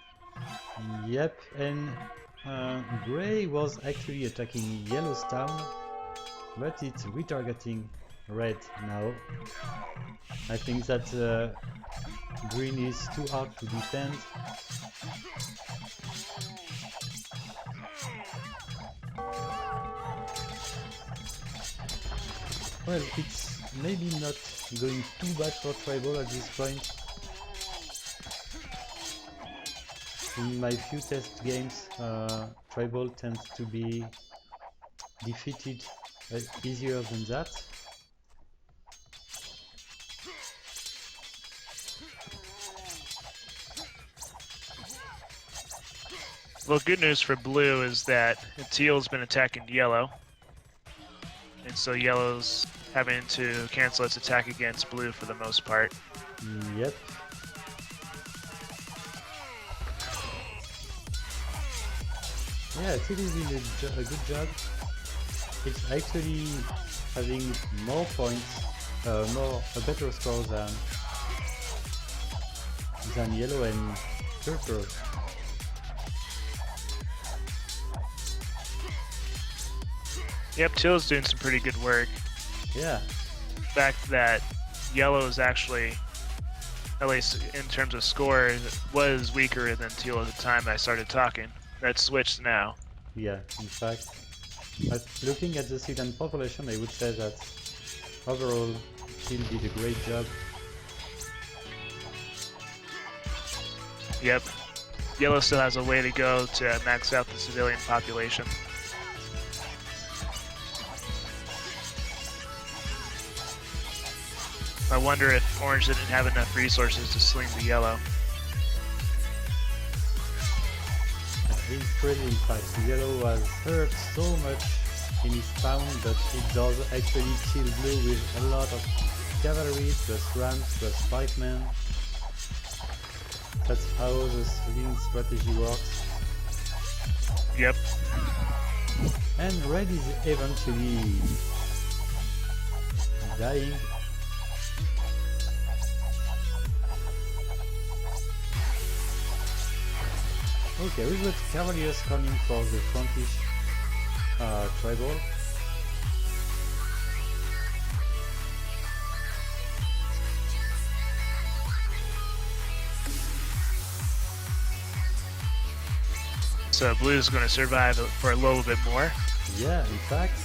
Yep, and gray was actually attacking yellow's town, but it's retargeting red now. I think that green is too hard to defend. Well, it's maybe not going too bad for Tribal at this point. In my few test games, Tribal tends to be defeated easier than that. Well, good news for blue is that teal's been attacking yellow. And so yellow's having to cancel its attack against blue for the most part. Yep. Yeah, teal is doing a good job. It's actually having more points, a better score than yellow and purple. Yep, teal's doing some pretty good work. Yeah. The fact that yellow is actually, at least in terms of score, was weaker than teal at the time I started talking. That's switched now. Yeah, in fact. But looking at the Sudan population, I would say that overall teal did a great job. Yep. Yellow still has a way to go to max out the civilian population. I wonder if orange didn't have enough resources to sling the yellow. It's crazy, in fact. Yellow was hurt so much in his spawn, but it does actually kill blue with a lot of cavalry, plus rams, plus pikemen. That's how the swing strategy works. Yep. And red is eventually dying. Okay, we've got cavaliers coming for the frontish tribal. So blue is going to survive for a little bit more. Yeah, in fact.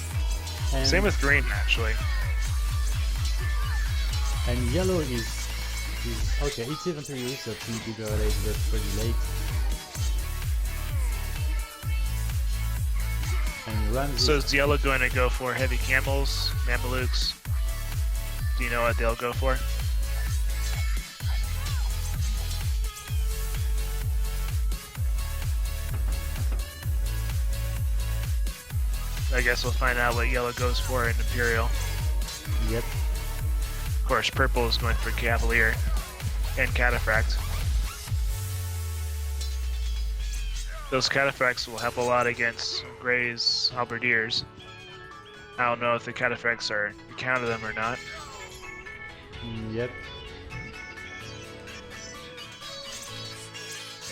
And Same with green, actually. And yellow is okay. It's eventually researching bigger late, but pretty late. And Rams So is yellow going to go for heavy camels, Mamelukes? Do you know what they'll go for? I guess we'll find out what yellow goes for in Imperial. Yep. Of course, purple is going for Cavalier and Cataphract. Those Cataphracts will help a lot against Gray's Halberdiers. I don't know if the Cataphracts are you counted them or not. Yep.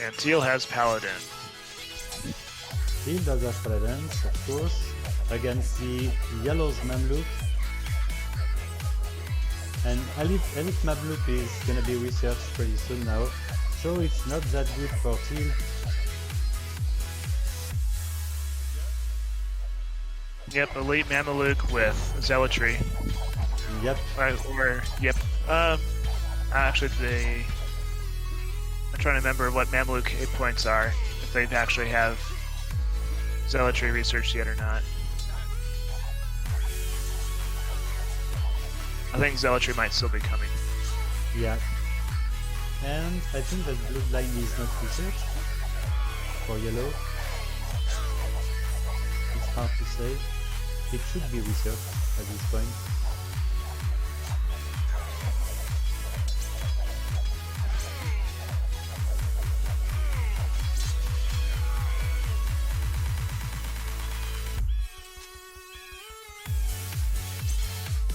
And teal has Paladin. Teal does have Paladins, of course, against the yellow's Mamluk. And Elite Mamluk is gonna be researched pretty soon now, so it's not that good for teal. Yep, Elite Mameluke with Zealotry. Yep. Yep. Actually, I'm trying to remember what Mameluke hit points are, if they actually have Zealotry researched yet or not. I think Zealotry might still be coming. Yeah. And I think that Bloodline is not researched for yellow. It's hard to say. It should be researched at this point.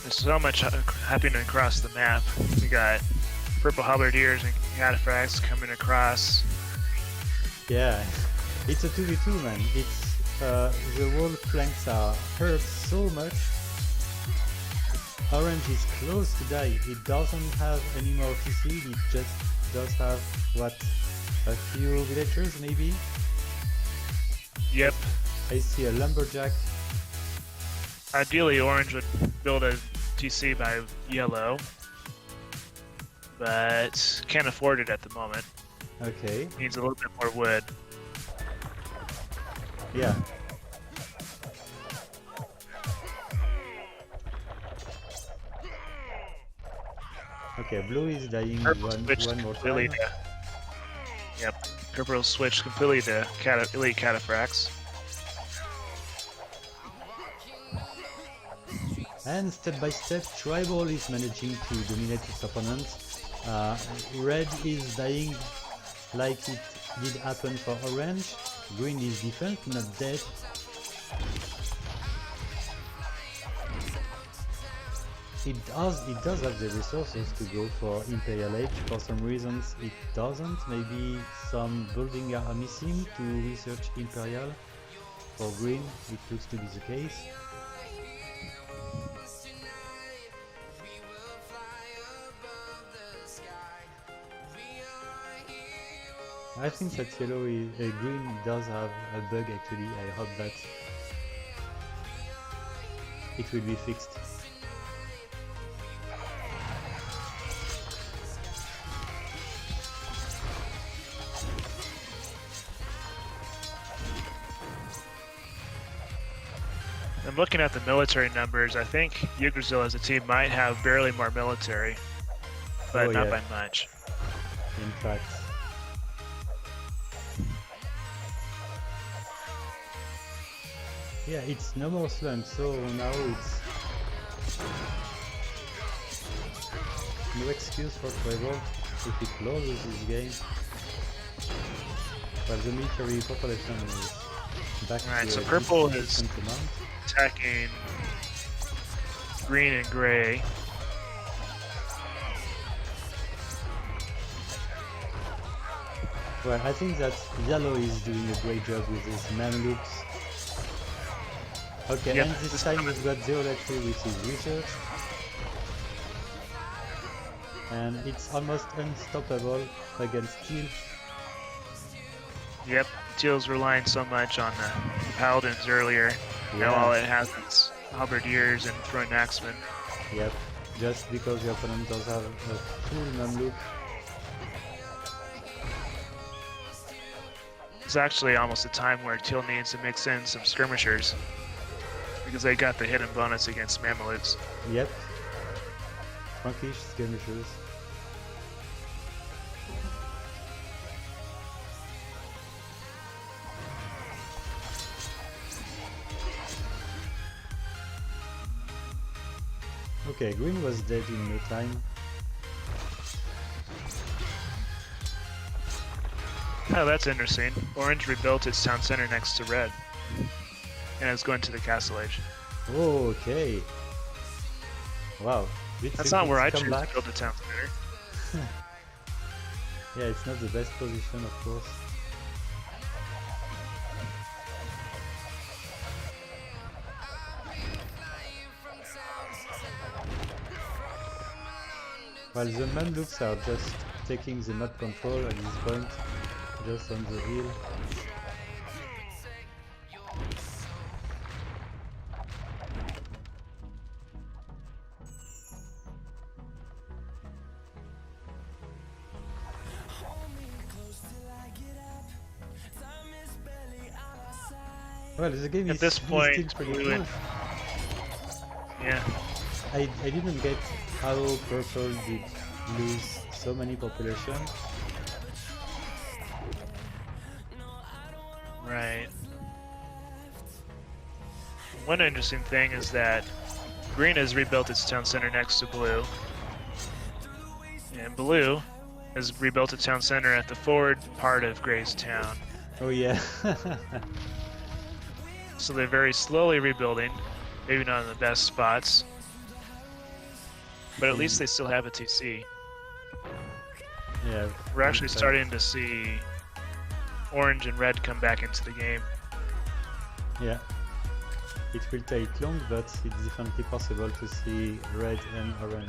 There's so much happening across the map. We got purple halberdiers and cataphracts coming across. Yeah, it's a 2v2, man. It's the wall flanks are hurt so much. Orange is close to die. It doesn't have any more TC. It just does have what, a few villagers maybe. Yep. I see a lumberjack. Ideally, orange would build a TC by yellow, but can't afford it at the moment. Okay. Needs a little bit more wood. Yeah. Okay, blue is dying Purple one switched more completely time. Yep. Purple switched completely to Elite Cataphracts. And step by step, Tribal is managing to dominate its opponent. Red is dying like it did happen for Orange. Green is defense, not dead. It does have the resources to go for Imperial Age. For some reasons it doesn't. Maybe some buildings are missing to research Imperial. For Green it looks to be the case. I think that yellow is green does have a bug actually. I hope that it will be fixed. I'm looking at the military numbers. I think Yggdrasil as a team might have barely more military, but not by much. In fact. Yeah, it's no more slump, so now it's no excuse for Tribal if it loses this game. But the military population is back to Alright, so purple is attacking green and gray. Well, I think that yellow is doing a great job with his Mamluks. Okay, Yep, and this time we've got Zeolatry with his research. And it's almost unstoppable against Teal. Yep, Teal's relying so much on the Paladins earlier. Yeah. Now all it has is Halberdiers and Throwing Axemen. Yep, just because your opponent does have a full Mamluk. It's actually almost a time where Teal needs to mix in some skirmishers because they got the hidden bonus against Mamelukes. Yep. Frankish skirmishers. Okay, green was dead in no time. Oh, that's interesting. Orange rebuilt its town center next to red. And it's going to the Castle Age. Oh, okay. Wow. That's not where I choose to build a town center. Yeah, it's not the best position, of course. While the Mamluks are just taking the map control at this point, just on the hill. Well, the game at is this point, still pretty cool. Yeah. I didn't get how purple did lose so many population. Right. One interesting thing is that green has rebuilt its town center next to blue. And blue has rebuilt its town center at the forward part of gray's town. Oh yeah. So they're very slowly rebuilding, maybe not in the best spots, but at least they still have a TC. Yeah. We're actually starting to see orange and red come back into the game. Yeah. It will take long, but it's definitely possible to see red and orange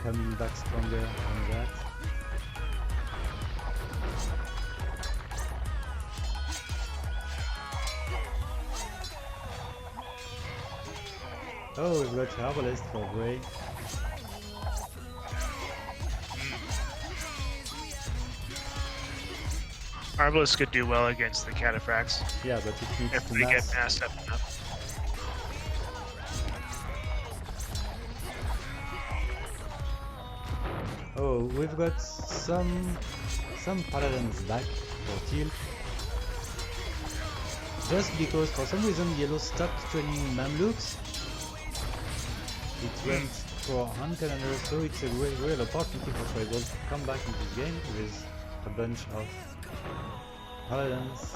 coming back stronger on that. Oh, we've got Herbalist for Grey. Arbalest could do well against the Cataphracts. Yeah, but it needs if to they mass. get massed up enough. Oh, we've got some paladins back for Teal. Just because for some reason yellow stopped training Mamluks. It went for hand cannoner, so it's a real opportunity for Tribal to come back in this game with a bunch of paladins,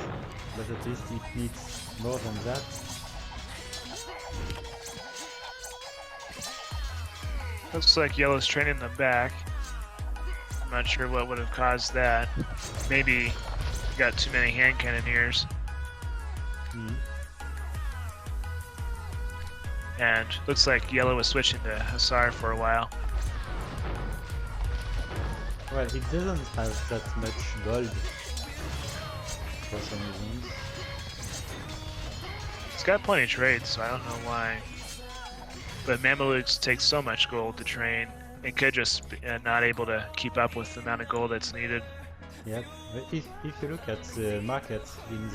but at least it needs more than that. Looks like yellow's training them back. I'm not sure what would have caused that. Maybe got too many hand cannoneers. And looks like yellow was switching to Hussar for a while. Well, it doesn't have that much gold for some reason. It's got plenty of trades, so I don't know why. But Mamelukes take so much gold to train, it could just be not able to keep up with the amount of gold that's needed. Yep. But if you look at the market in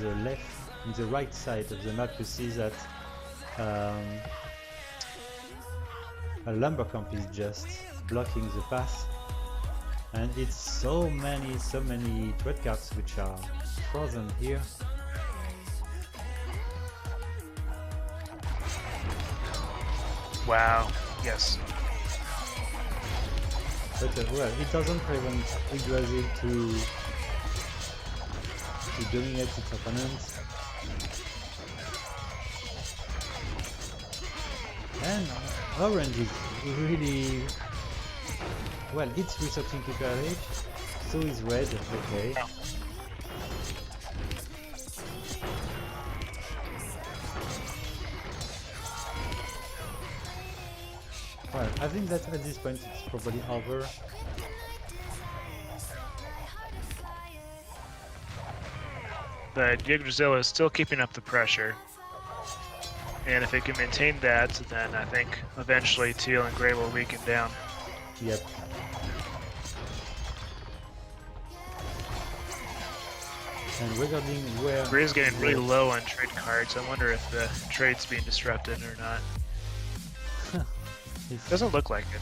the right side of the map, you see that a lumber camp is just blocking the path, and it's so many trade cards which are frozen here. Wow. Yes. But well, it doesn't prevent Yggdrasil to dominate its opponents. And orange is really well. It's researching KPRH, so is red. Okay. Well, I think that at this point it's probably over. But Yggdrasil is still keeping up the pressure. And if it can maintain that, then I think eventually teal and gray will weaken down. Yep. And regarding where... Gray is getting really low on trade cards. I wonder if the trade's being disrupted or not. Doesn't look like it.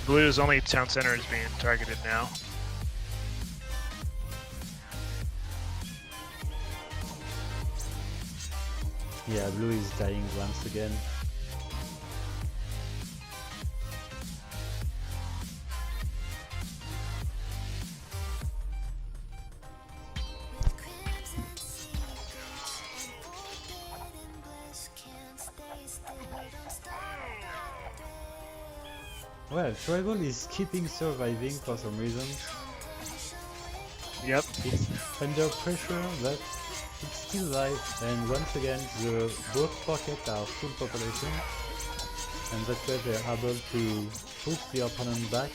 Blue's only town center is being targeted now. Yeah, blue is dying once again. Well, Tribal is keeping surviving for some reason. Yep. It's under pressure, but it's still alive, and once again both pockets are full population, and that's why they're able to push the opponent back.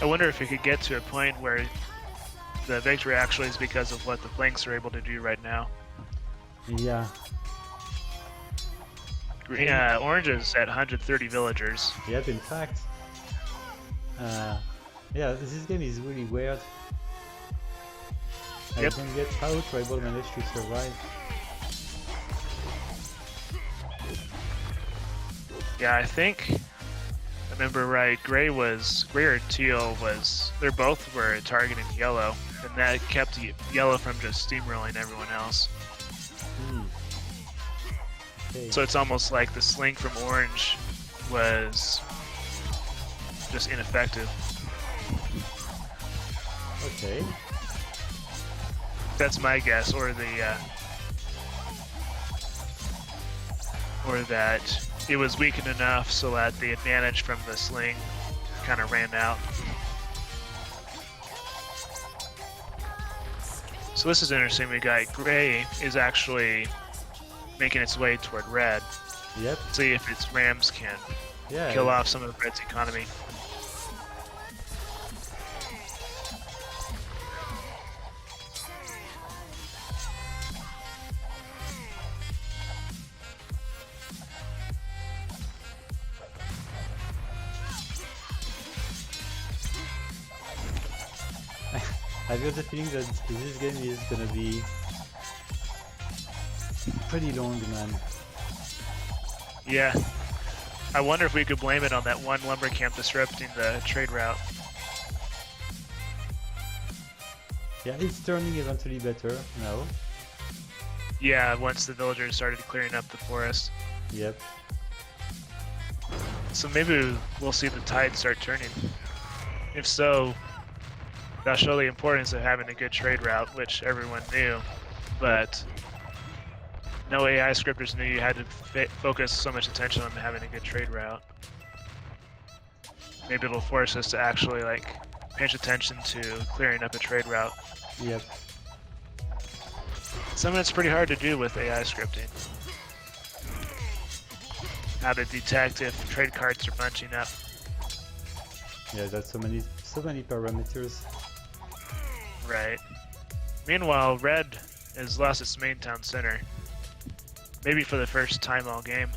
I wonder if we could get to a point where the victory actually is because of what the flanks are able to do right now. Yeah. Orange is at 130 villagers. Yep, in fact. Yeah, this game is really weird. I don't get how Tribal managed to survive. Yeah, I think, I remember right, gray or teal they both were targeting yellow, and that kept yellow from just steamrolling everyone else. Okay. So it's almost like the sling from orange was just ineffective. Okay. That's my guess, or that it was weakened enough so that the advantage from the sling kind of ran out. So this is interesting. We got gray is actually making its way toward red. Yep. See if its rams can Yeah. kill off some of the red's economy. I've got the feeling that this game is gonna be pretty long, man. Yeah. I wonder if we could blame it on that one lumber camp disrupting the trade route. Yeah, it's turning eventually better now. Yeah, once the villagers started clearing up the forest. Yep. So maybe we'll see the tide start turning. If so, that'll show the importance of having a good trade route, which everyone knew, but no AI scripters knew you had to focus so much attention on having a good trade route. Maybe it'll force us to actually pay attention to clearing up a trade route. Yep. Something that's pretty hard to do with AI scripting. how to detect if trade cards are bunching up. Yeah, that's so many parameters. Right. Meanwhile, red has lost its main town center. Maybe for the first time all game.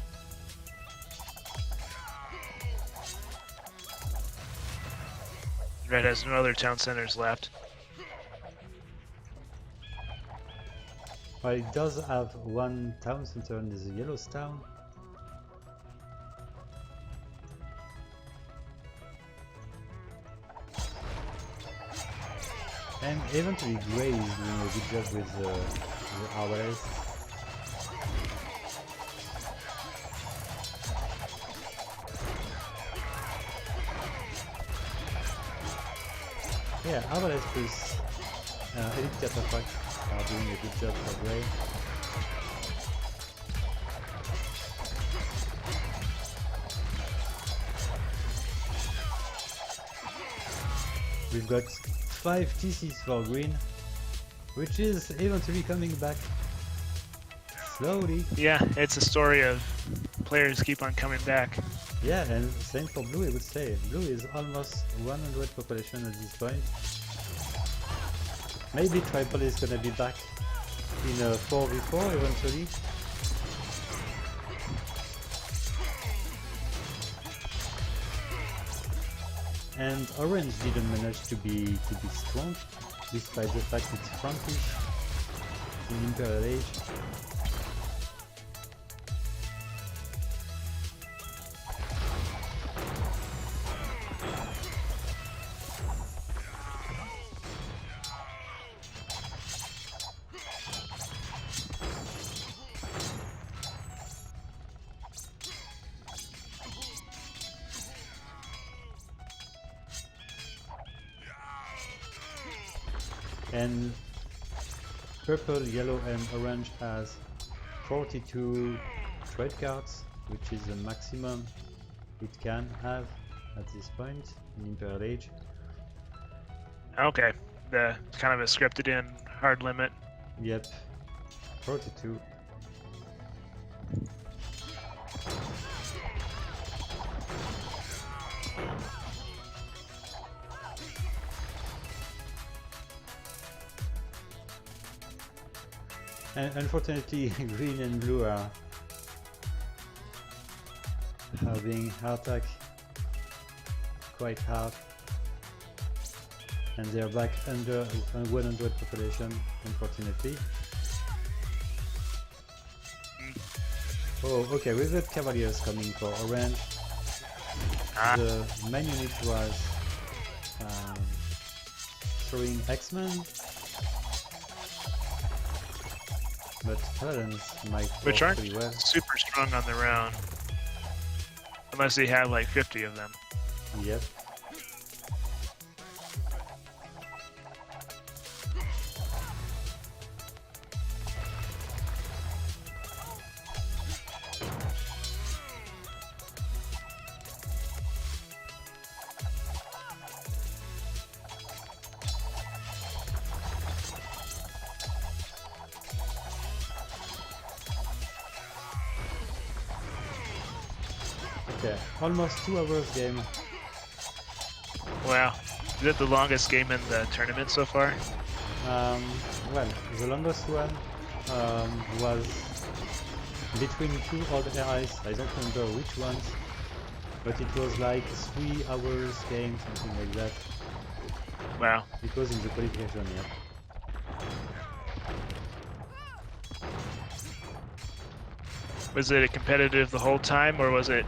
Red has no other town centers left. Well, it does have one town center in the yellow's town. And eventually Grey is doing a good job with the RS. Yeah, RS plus Elite Cataphract are doing a good job for Grey. We've got 5 TCs for green, which is eventually coming back slowly. Yeah, it's a story of players keep on coming back. Yeah, and same for blue, I would say. Blue is almost 100 population at this point. Maybe Tribal is gonna be back in a 4v4 eventually. And orange didn't manage to be strong, despite the fact it's frontish in Imperial Age. And purple, yellow and orange has 42 trade cards, which is the maximum it can have at this point in Imperial Age. Okay, the kind of a scripted in hard limit. Yep, 42. And unfortunately, green and blue are having attack quite hard, and they are back under 100 population, unfortunately. Oh, okay, we've got Cavaliers coming for orange. The main unit was throwing X-Men, but Paladins might Which work aren't pretty well. super strong on their own. Unless they have like 50 of them. Yep. Okay, almost 2 hours game. Wow. Is that the longest game in the tournament so far? Well, the longest one was between 2 other AIs, I don't remember which ones, but it was like 3 hours game, something like that. Wow. It was in the qualification, yeah. Was it competitive the whole time, or was it,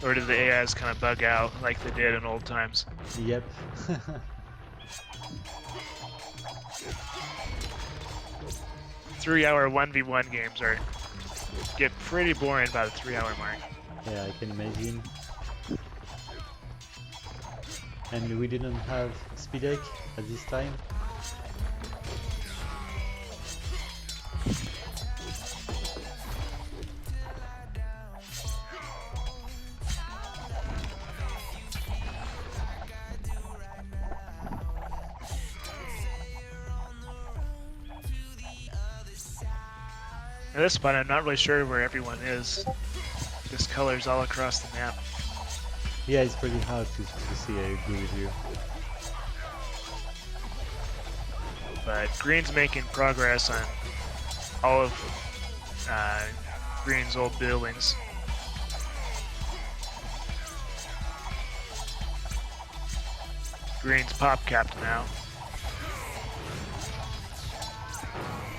or did the AIs kind of bug out like they did in old times? Yep. 3-hour 1v1 games get pretty boring by the 3-hour mark. Yeah, I can imagine. And we didn't have speed ache at this time. At this point, I'm not really sure where everyone is. Just colors all across the map. Yeah, it's pretty hard to see, I agree with you. But green's making progress on all of green's old buildings. Green's pop capped now.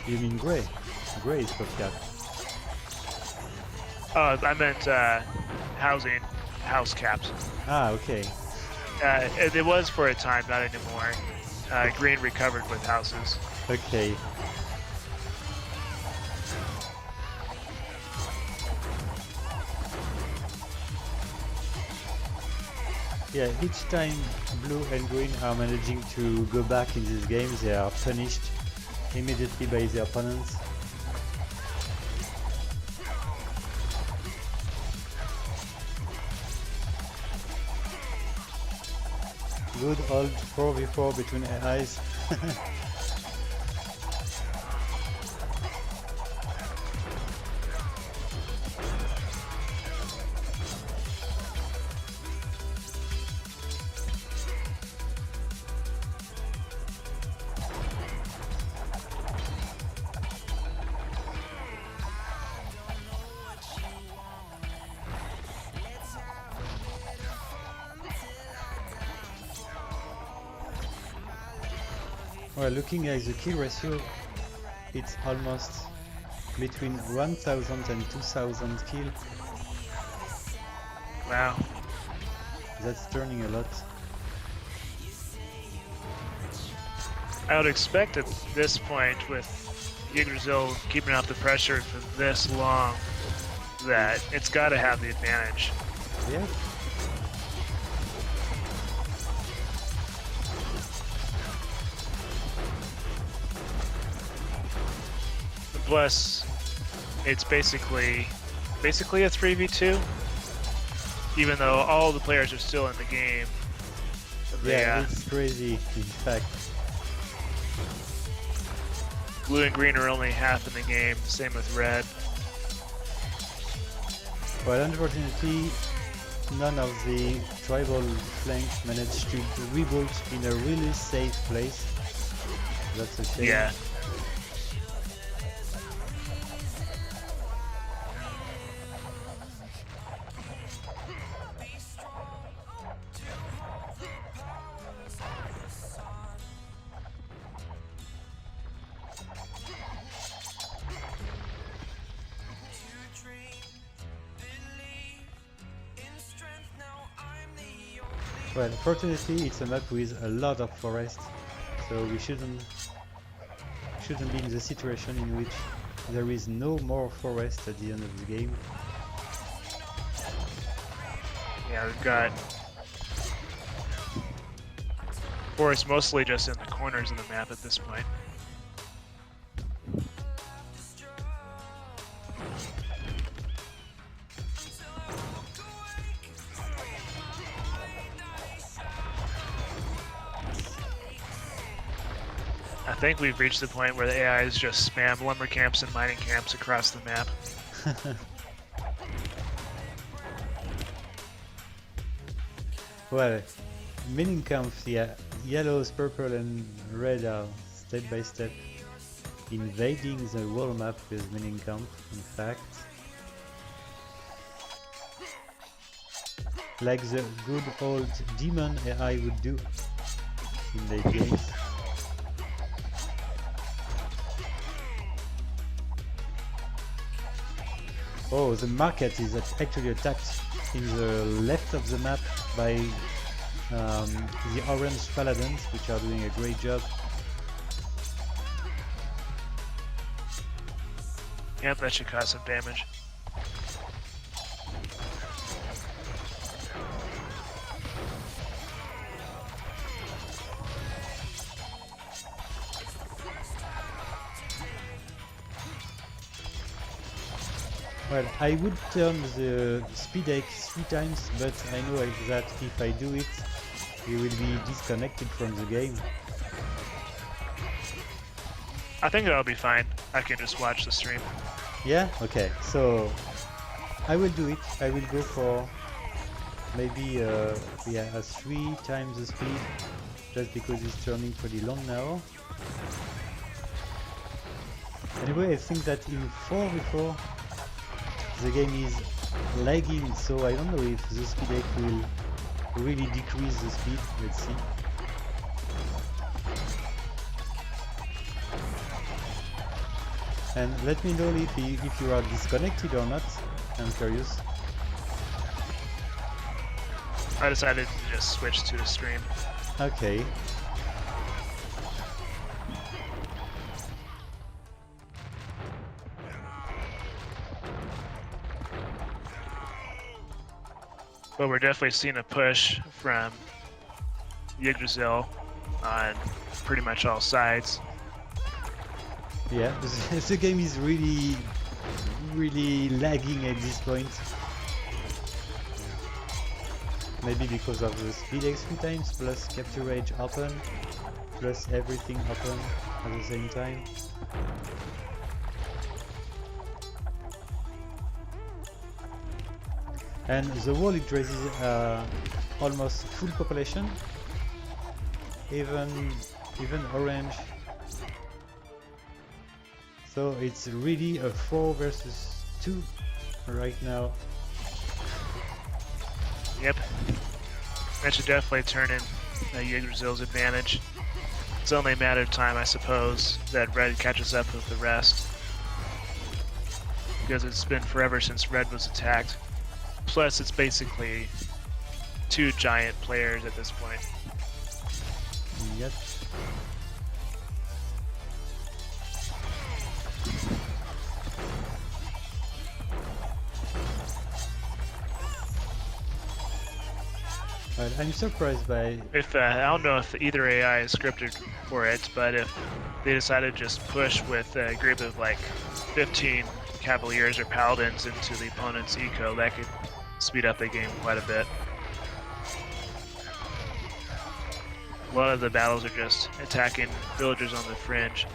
You mean gray? Gray is pop cap. Oh, I meant house caps. Ah, okay. It was for a time, not anymore. Green recovered with houses. Okay. Yeah, each time blue and green are managing to go back in this game, they are punished immediately by their opponents. Good old 4v4 between AIs. Well, looking at the kill ratio, it's almost between 1000 and 2000 kill. Wow. That's turning a lot. I would expect at this point, with Yggdrasil keeping up the pressure for this long, that it's got to have the advantage. Yeah. Plus, it's basically a 3v2, even though all the players are still in the game. Yeah, it's crazy, in fact. Blue and green are only half in the game, same with red. Well, unfortunately, none of the tribal flanks managed to rebuild in a really safe place. That's a shame. Yeah. Well, fortunately, it's a map with a lot of forest, so we shouldn't be in the situation in which there is no more forest at the end of the game. Yeah, we've got forest mostly just in the corners of the map at this point. I think we've reached the point where the AIs just spam lumber camps and mining camps across the map. Well, mining camps, yeah, yellows, purple and red are step by step invading the whole map with mining camp, in fact. Like the good old demon AI would do in late games. Oh, the market is actually attacked in the left of the map by the orange paladins, which are doing a great job. Yep, that should cause some damage. Well, I would turn the speed X 3 times, but I know that if I do it, you will be disconnected from the game. I think that'll be fine. I can just watch the stream. Yeah? Okay, so I will do it. I will go for maybe yeah, 3 times the speed, just because it's turning pretty long now. Anyway, I think that in 4v4 the game is lagging, so I don't know if the speed up will really decrease the speed. Let's see. And let me know if you are disconnected or not. I'm curious. I decided to just switch to the stream. Okay. But we're definitely seeing a push from Yggdrasil on pretty much all sides. Yeah, the game is really lagging at this point. Maybe because of the speed X3 times, plus capture range open, plus everything open at the same time. And the wall Yggdrasil is almost full population, even orange. So it's really a 4 versus 2 right now. Yep. That should definitely turn in Yggdrasil's advantage. It's only a matter of time, I suppose, that Red catches up with the rest. Because it's been forever since Red was attacked. Plus, it's basically 2 giant players at this point. Yep. Well, I'm surprised by... If I don't know if either AI is scripted for it, but if they decided to just push with a group of like 15 Cavaliers or Paladins into the opponent's eco, that could speed up the game quite a bit. A lot of the battles are just attacking villagers on the fringe.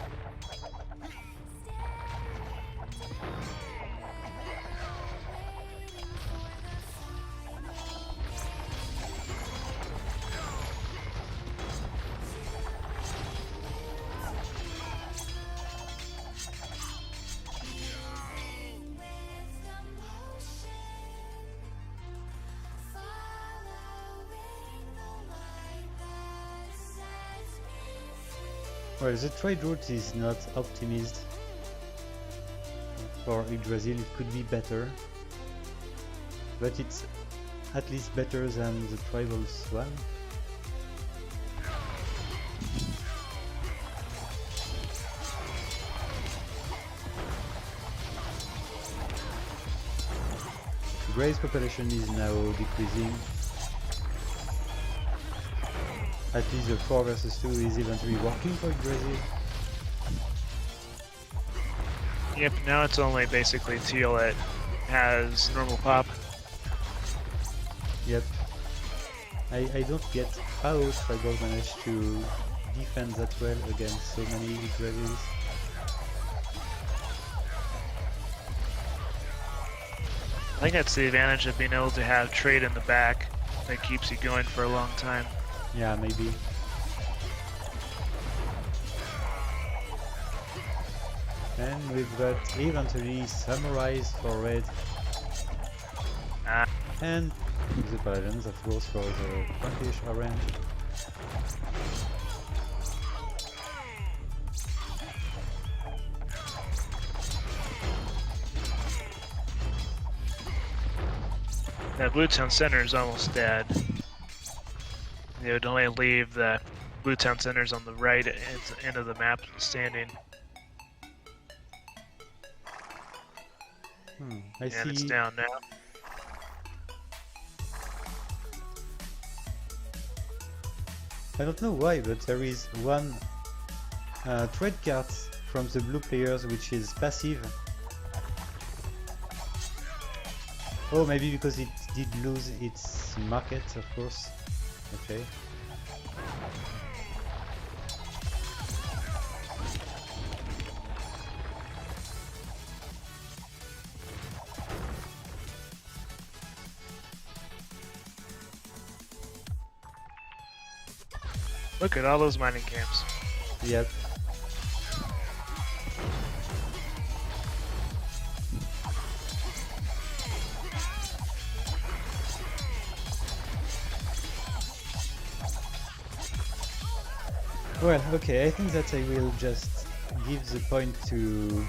Well, the trade route is not optimized for Yggdrasil. It could be better, but it's at least better than the Tribals one. Gray's population is now decreasing. At least the 4 versus 2 is eventually working for Yggdrasil. Yep, now it's only basically teal that has normal pop. Yep. I don't get how Tribal managed to defend that well against so many Yggdrasils. I think that's the advantage of being able to have trade in the back that keeps you going for a long time. Yeah, maybe. And we've got eventually Samurais for red. And the Paladins, of course, for the pinkish orange. That blue town center is almost dead. They would only leave the blue town centers on the right end of the map standing. I and see. It's down now. I don't know why, but there is one trade card from the blue players which is passive. Oh, maybe because it did lose its market, of course. Okay. Look at all those mining camps. Yep. Well, okay, I think that I will just give the point to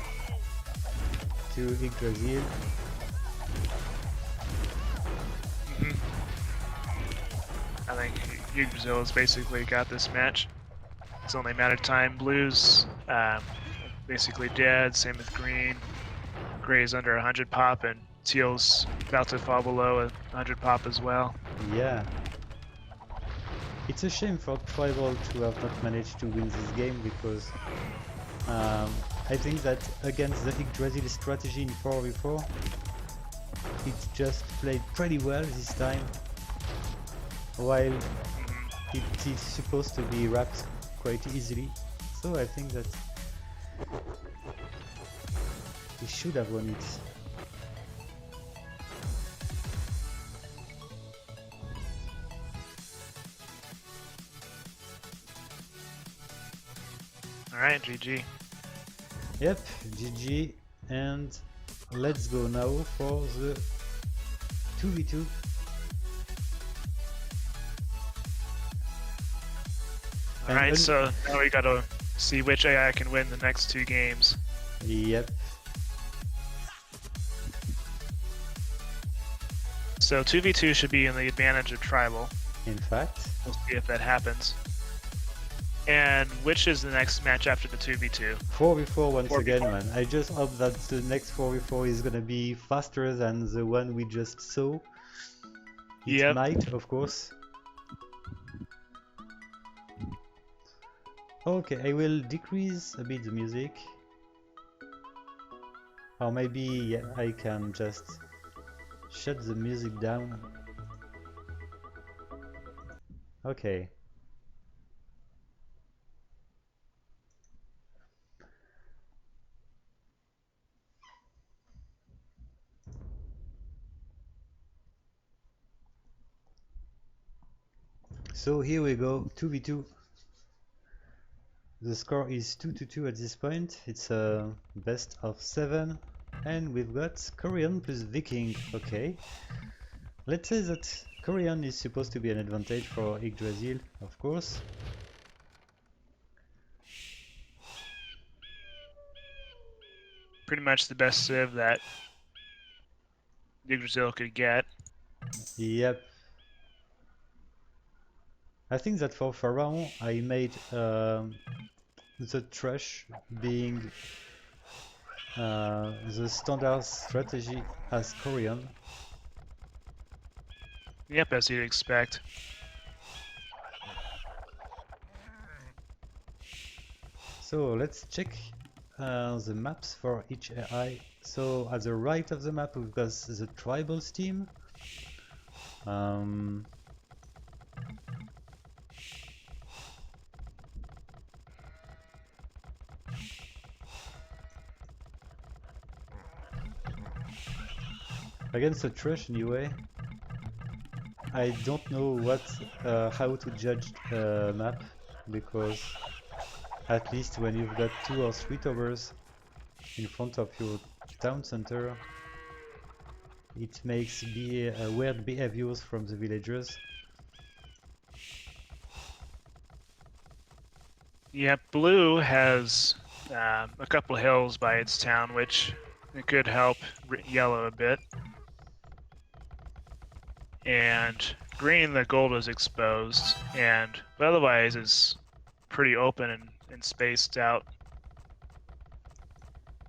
Yggdrasil. I think Yggdrasil has basically got this match. It's only a matter of time. Blue's basically dead, same with green. Gray's under 100 pop, and teal's about to fall below 100 pop as well. Yeah. It's a shame for Tribal to have not managed to win this game because I think that against the Yggdrasil strategy in 4v4, it just played pretty well this time, while it is supposed to be wrapped quite easily. So I think that he should have won it. Alright, GG. Yep, GG, and let's go now for the 2v2. Alright, so now we gotta see which AI can win the next 2 games. Yep. So 2v2 should be in the advantage of Tribal. In fact. We'll see if that happens. And which is the next match after the 2v2? 4v4 once 4v4. again, man. I just hope that the next 4v4 is gonna be faster than the one we just saw. It might, of course. Okay, I will decrease a bit the music. Or maybe yeah, I can just shut the music down. Okay. So here we go, 2v2. The score is 2-2 at this point. It's a best of 7, and we've got Korean plus Viking. Okay, let's say that Korean is supposed to be an advantage for Yggdrasil, of course. Pretty much the best civ that Yggdrasil could get. Yep. I think that for Pharaoh I made the trash being the standard strategy as Korean. Yep, as you'd expect. So let's check the maps for each AI. So at the right of the map we've got the Tribals team. Against the trash anyway, I don't know how to judge a map, because at least when you've got 2 or 3 towers in front of your town center, it makes weird behaviors from the villagers. Yep, blue has a couple hills by its town, which it could help yellow a bit. And green, the gold is exposed, but otherwise is pretty open and spaced out.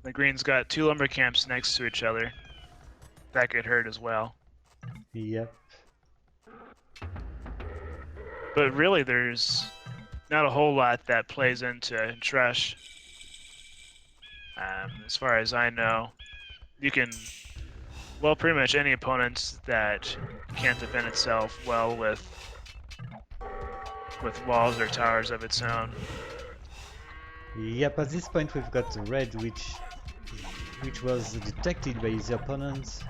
The green's got 2 lumber camps next to each other. That could hurt as well. Yep. But really there's not a whole lot that plays into trash. As far as I know, you can, well, pretty much any opponent that can't defend itself well with walls or towers of its own. Yep, at this point we've got red, which was detected by the opponents.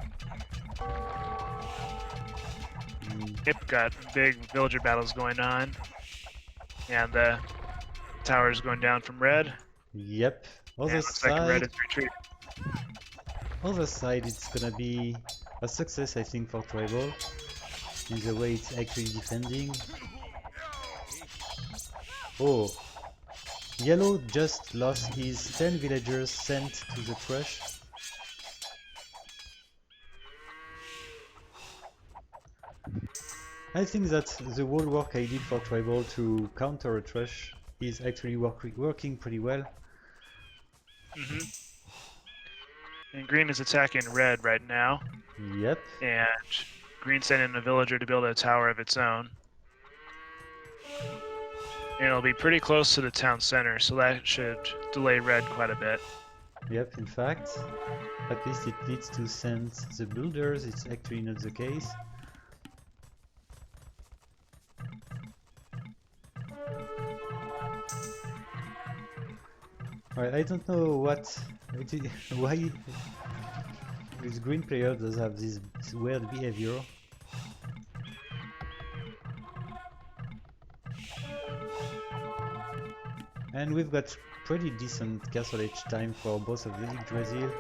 Yep, got big villager battles going on. And the tower is going down from red. Yep. And Other looks like red side, is retreating. it's gonna be a success, I think, for Tribal in the way it's actually defending. Oh, Yellow just lost his 10 villagers sent to the trash. I think that the whole work I did for Tribal to counter a trash is actually working pretty well. And green is attacking red right now. Yep. And green sent in a villager to build a tower of its own. And it'll be pretty close to the town center, so that should delay red quite a bit. Yep, in fact, at least it needs to send the builders. It's actually not the case. Alright, I don't know why this green player does have this weird behavior. And we've got pretty decent castle age time for both of the Yggdrasil.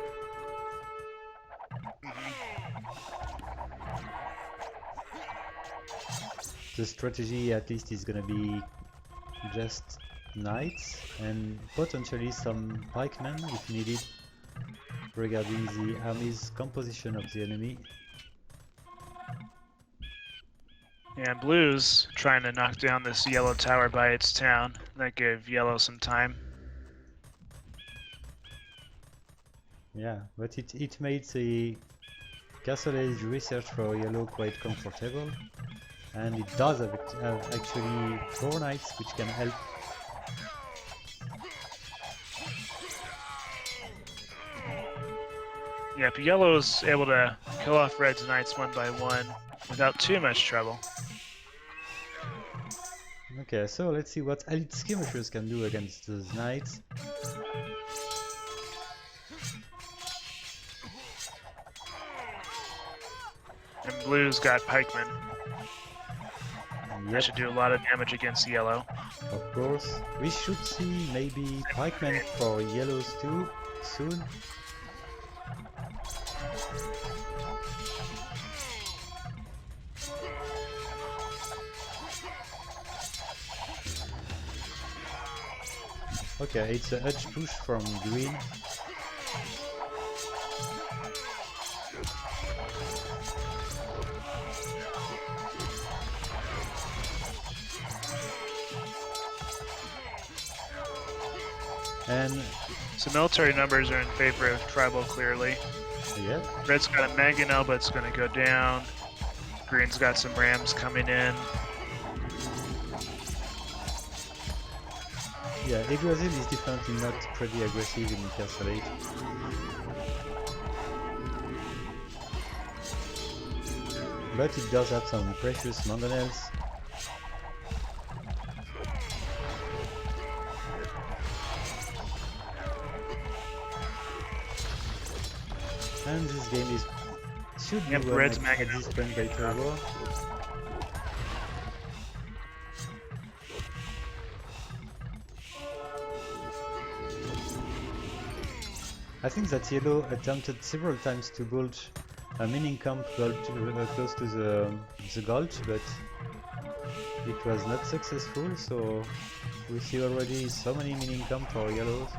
The strategy at least is gonna be just knights and potentially some pikemen if needed regarding the army's composition of the enemy. And blue's trying to knock down this yellow tower by its town. That gave yellow some time. Yeah, but it made the castle age research for yellow quite comfortable. And it does have actually 4 knights which can help. Yep, yellow's able to kill off red's knights one by one without too much trouble. Okay, so let's see what elite skirmishers can do against those knights. And blue's got pikemen. Yep. That should do a lot of damage against yellow. Of course. We should see maybe pikemen for yellows too soon. Okay, it's a edge push from green. And so military numbers are in favor of tribal clearly. yeah. Red's got a mangonel, but it's going to go down. Green's got some rams coming in. Yeah, Yggdrasil is definitely not pretty aggressive in Castle Age. But it does have some precious mangonels. And this game should be run red's at this point by Turbo. I think that yellow attempted several times to build a mining camp close to the gulch, but it was not successful, so we see already so many mining camps for yellows.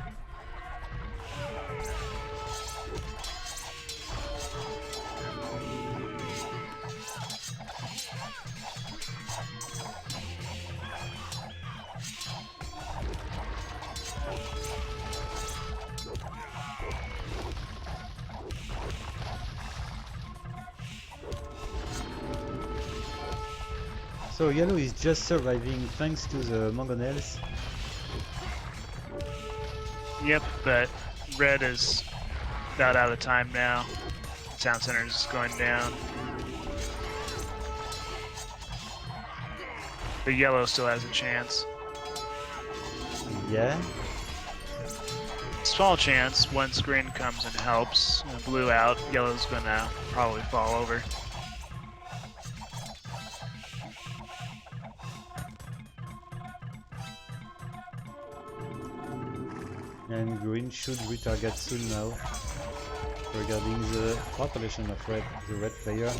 So yellow is just surviving thanks to the mangonels. Yep, but red is about out of time now. Town center is going down. But yellow still has a chance. Yeah. Small chance once green comes and helps. Blue out, yellow's gonna probably fall over. And green should retarget soon now regarding the population of the red player.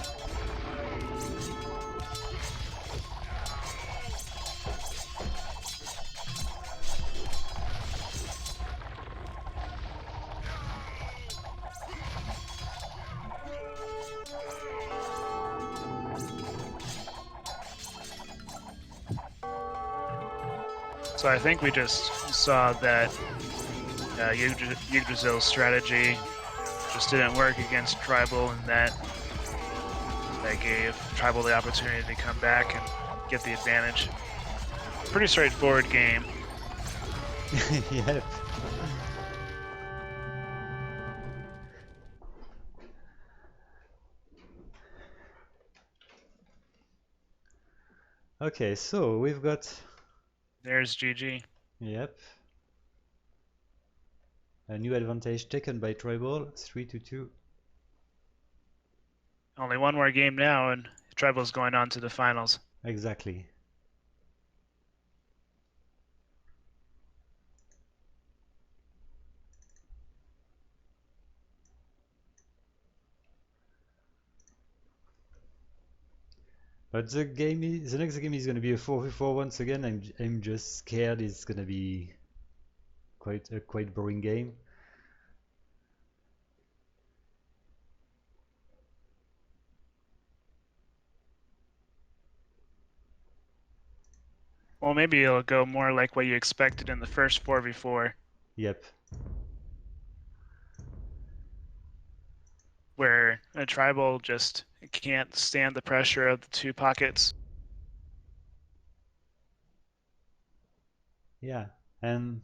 So I think we just saw that Yggdrasil's strategy just didn't work against Tribal, and that gave Tribal the opportunity to come back and get the advantage. Pretty straightforward game. Yep. Okay, so we've got... There's GG. Yep. A new advantage taken by Tribal, 3-2. Only one more game now, and Tribal's going on to the finals. Exactly. But the next game is going to be a 4v4 once again. I'm just scared it's going to be quite boring game. Well, maybe it'll go more like what you expected in the first 4v4. Yep. Where a Tribal just can't stand the pressure of the two pockets. Yeah, and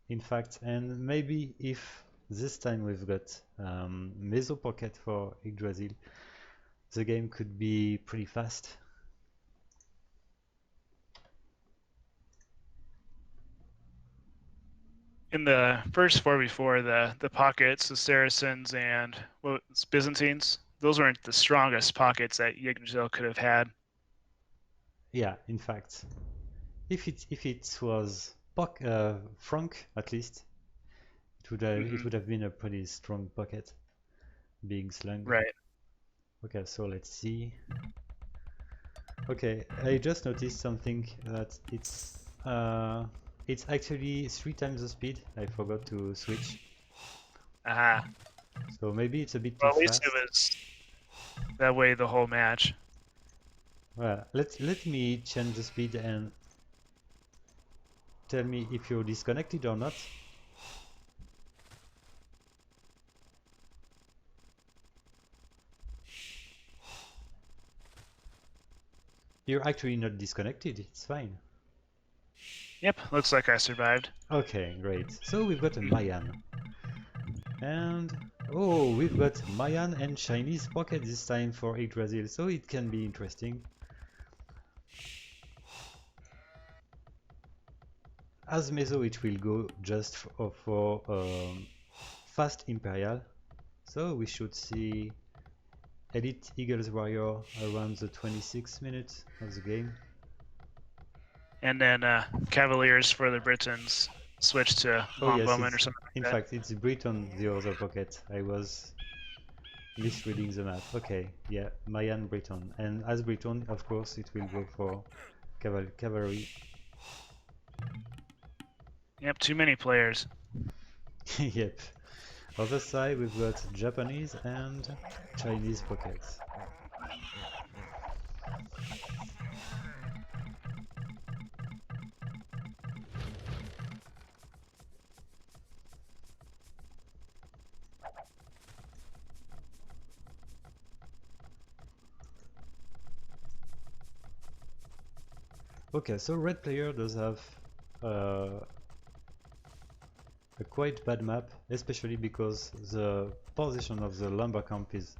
in fact, and maybe if this time we've got Meso Pocket for Yggdrasil, the game could be pretty fast. In the first 4v4, the pockets, the Saracens and Byzantines, those weren't the strongest pockets that Yggdrasil could have had. Yeah, in fact, if it was Frank at least, it would have been a pretty strong pocket, being slung. Right. Okay, so let's see. Okay, I just noticed something that it's actually 3 times the speed. I forgot to switch. Aha. So maybe it's a bit too Well, at least fast. it was that way the whole match. Well, let me change the speed and tell me if you're disconnected or not. You're actually not disconnected, it's fine. Yep, looks like I survived. Okay, great. So we've got a Mayan. And oh, we've got Mayan and Chinese pocket this time for Yggdrasil, so it can be interesting. As Meso, it will go just for fast Imperial, so we should see Elite Eagles Warrior around the 26th minute of the game. And then Cavaliers for the Britons switch to Longbowmen or something like in that. fact, it's Briton, the other pocket. I was misreading the map. Okay, yeah, Mayan Briton. And as Briton, of course, it will go for cavalry. Yep, too many players. Yep. Other side, we've got Japanese and Chinese pockets. Okay, so red player does have a quite bad map, especially because the position of the lumber camp is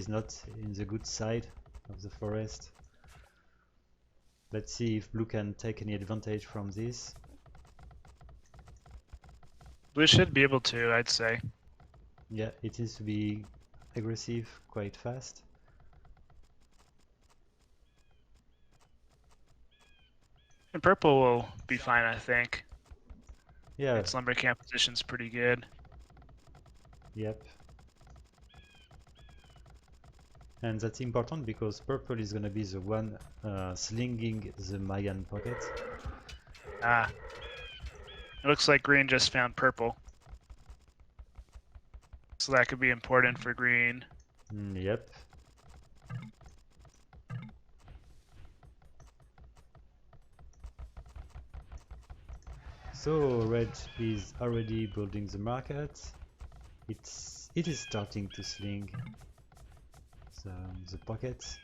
not in the good side of the forest. Let's see if blue can take any advantage from this. Blue should be able to, I'd say. Yeah, it seems to be aggressive quite fast. And purple will be fine, I think. Yeah. Its lumber camp position's pretty good. Yep. And that's important because purple is gonna be the one slinging the Mayan pocket. Ah. It looks like green just found purple. So that could be important for green. Yep. So red is already building the market. It is starting to sling the pockets.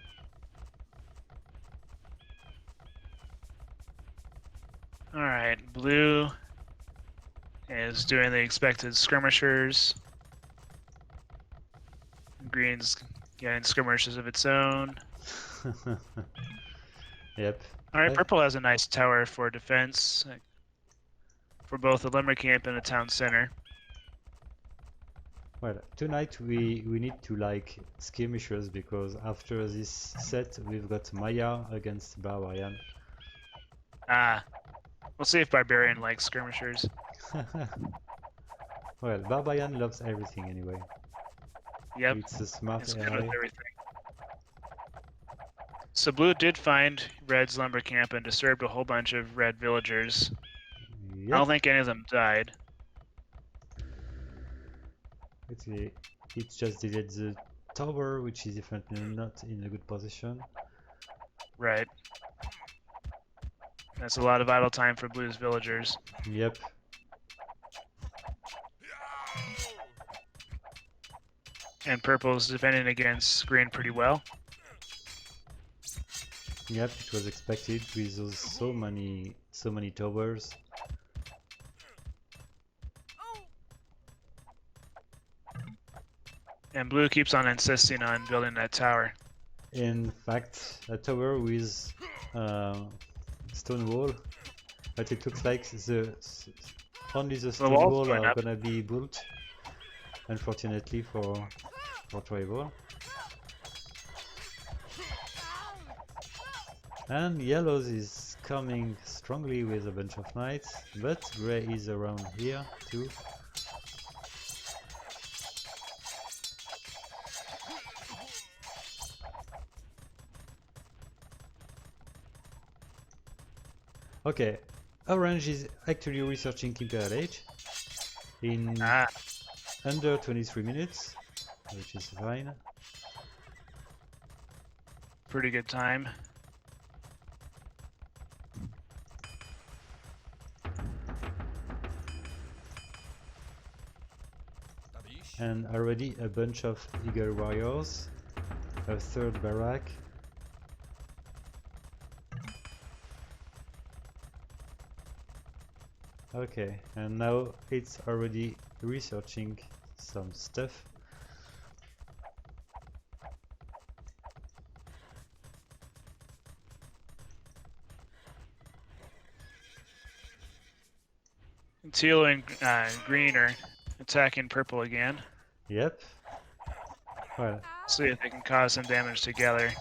Alright, blue is doing the expected skirmishers. Green's getting skirmishers of its own. Yep. Alright, purple has a nice tower for defense for both the lumber camp and the town center. Well, tonight we need to like skirmishers because after this set we've got Maya against Barbarian. Ah, we'll see if Barbarian likes skirmishers. Well, Barbarian loves everything anyway. Yep, It's a smart it's good AI. with everything. So blue did find red's lumber camp and disturbed a whole bunch of red villagers. Yep. I don't think any of them died. It just deleted the tower, which is definitely not in a good position. Right. That's a lot of idle time for blue's villagers. Yep. And purple's defending against green pretty well. Yep, it was expected with those so many towers. And blue keeps on insisting on building that tower. In fact, a tower with stone wall, but it looks like only the stone wall's wall going are up. gonna be built, unfortunately for Tribal. And yellows is coming strongly with a bunch of knights, but gray is around here too. Okay, orange is actually researching Imperial Age in under 23 minutes, which is fine. Pretty good time. And already a bunch of Eagle Warriors, a third barrack. Okay, and now it's already researching some stuff. Teal and green are attacking purple again. Yep. Well, See if they can cause some damage together.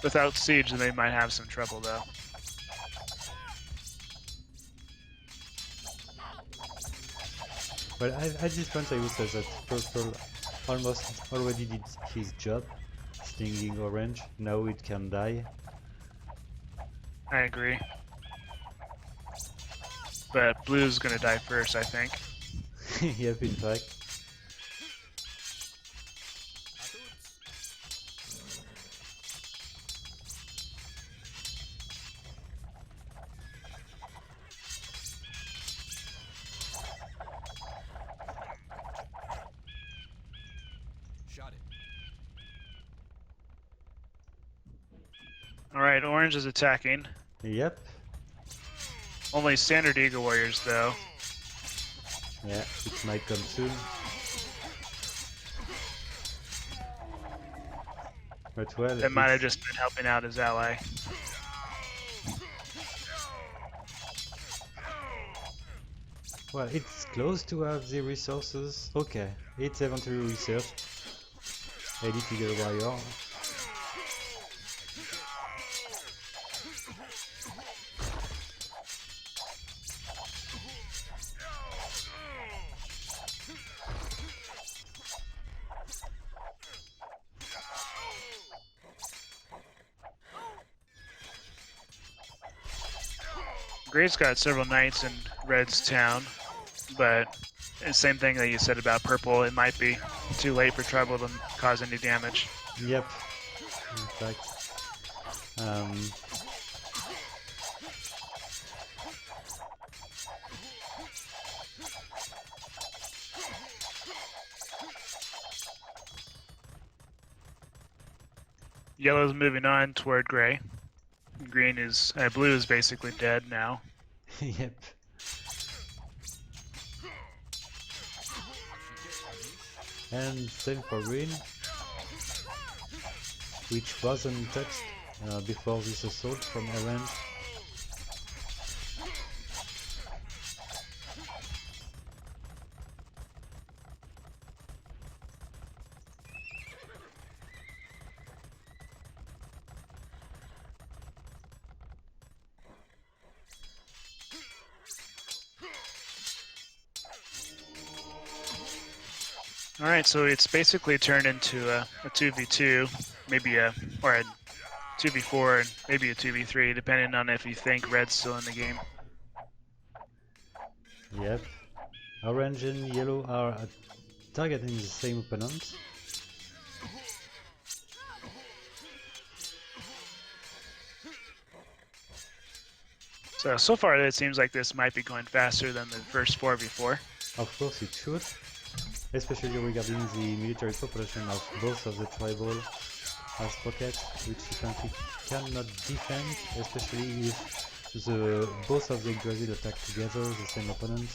Without siege, they might have some trouble though. well, at this point I would say that purple almost already did his job, slinging orange. Now it can die. I agree. But blue's gonna die first, I think. Yep, in fact. Alright, orange is attacking. Yep. Only standard Eagle Warriors though. Yeah, it might come soon. But well, That might have just been helping out his ally. well, it's close to have the resources. Okay, it's eventually researched. Elite Eagle Warrior. Gray's got several knights in Red's town, but the same thing that you said about purple, it might be too late for Tribal to cause any damage. Yep, in fact. Yellow's moving on toward Gray. Green is, blue is basically dead now. Yep. And same for green, which wasn't touched before this assault from orange. Alright, so it's basically turned into a 2v2, maybe or a 2v4, and maybe a 2v3, depending on if you think Red's still in the game. Yep. Orange and yellow are targeting the same opponent. So far it seems like this might be going faster than the first 4v4. Of course it should, especially regarding the military population of both of the tribal as pockets, which you currently cannot defend, especially if both of the Yggdrasil attack together the same opponent.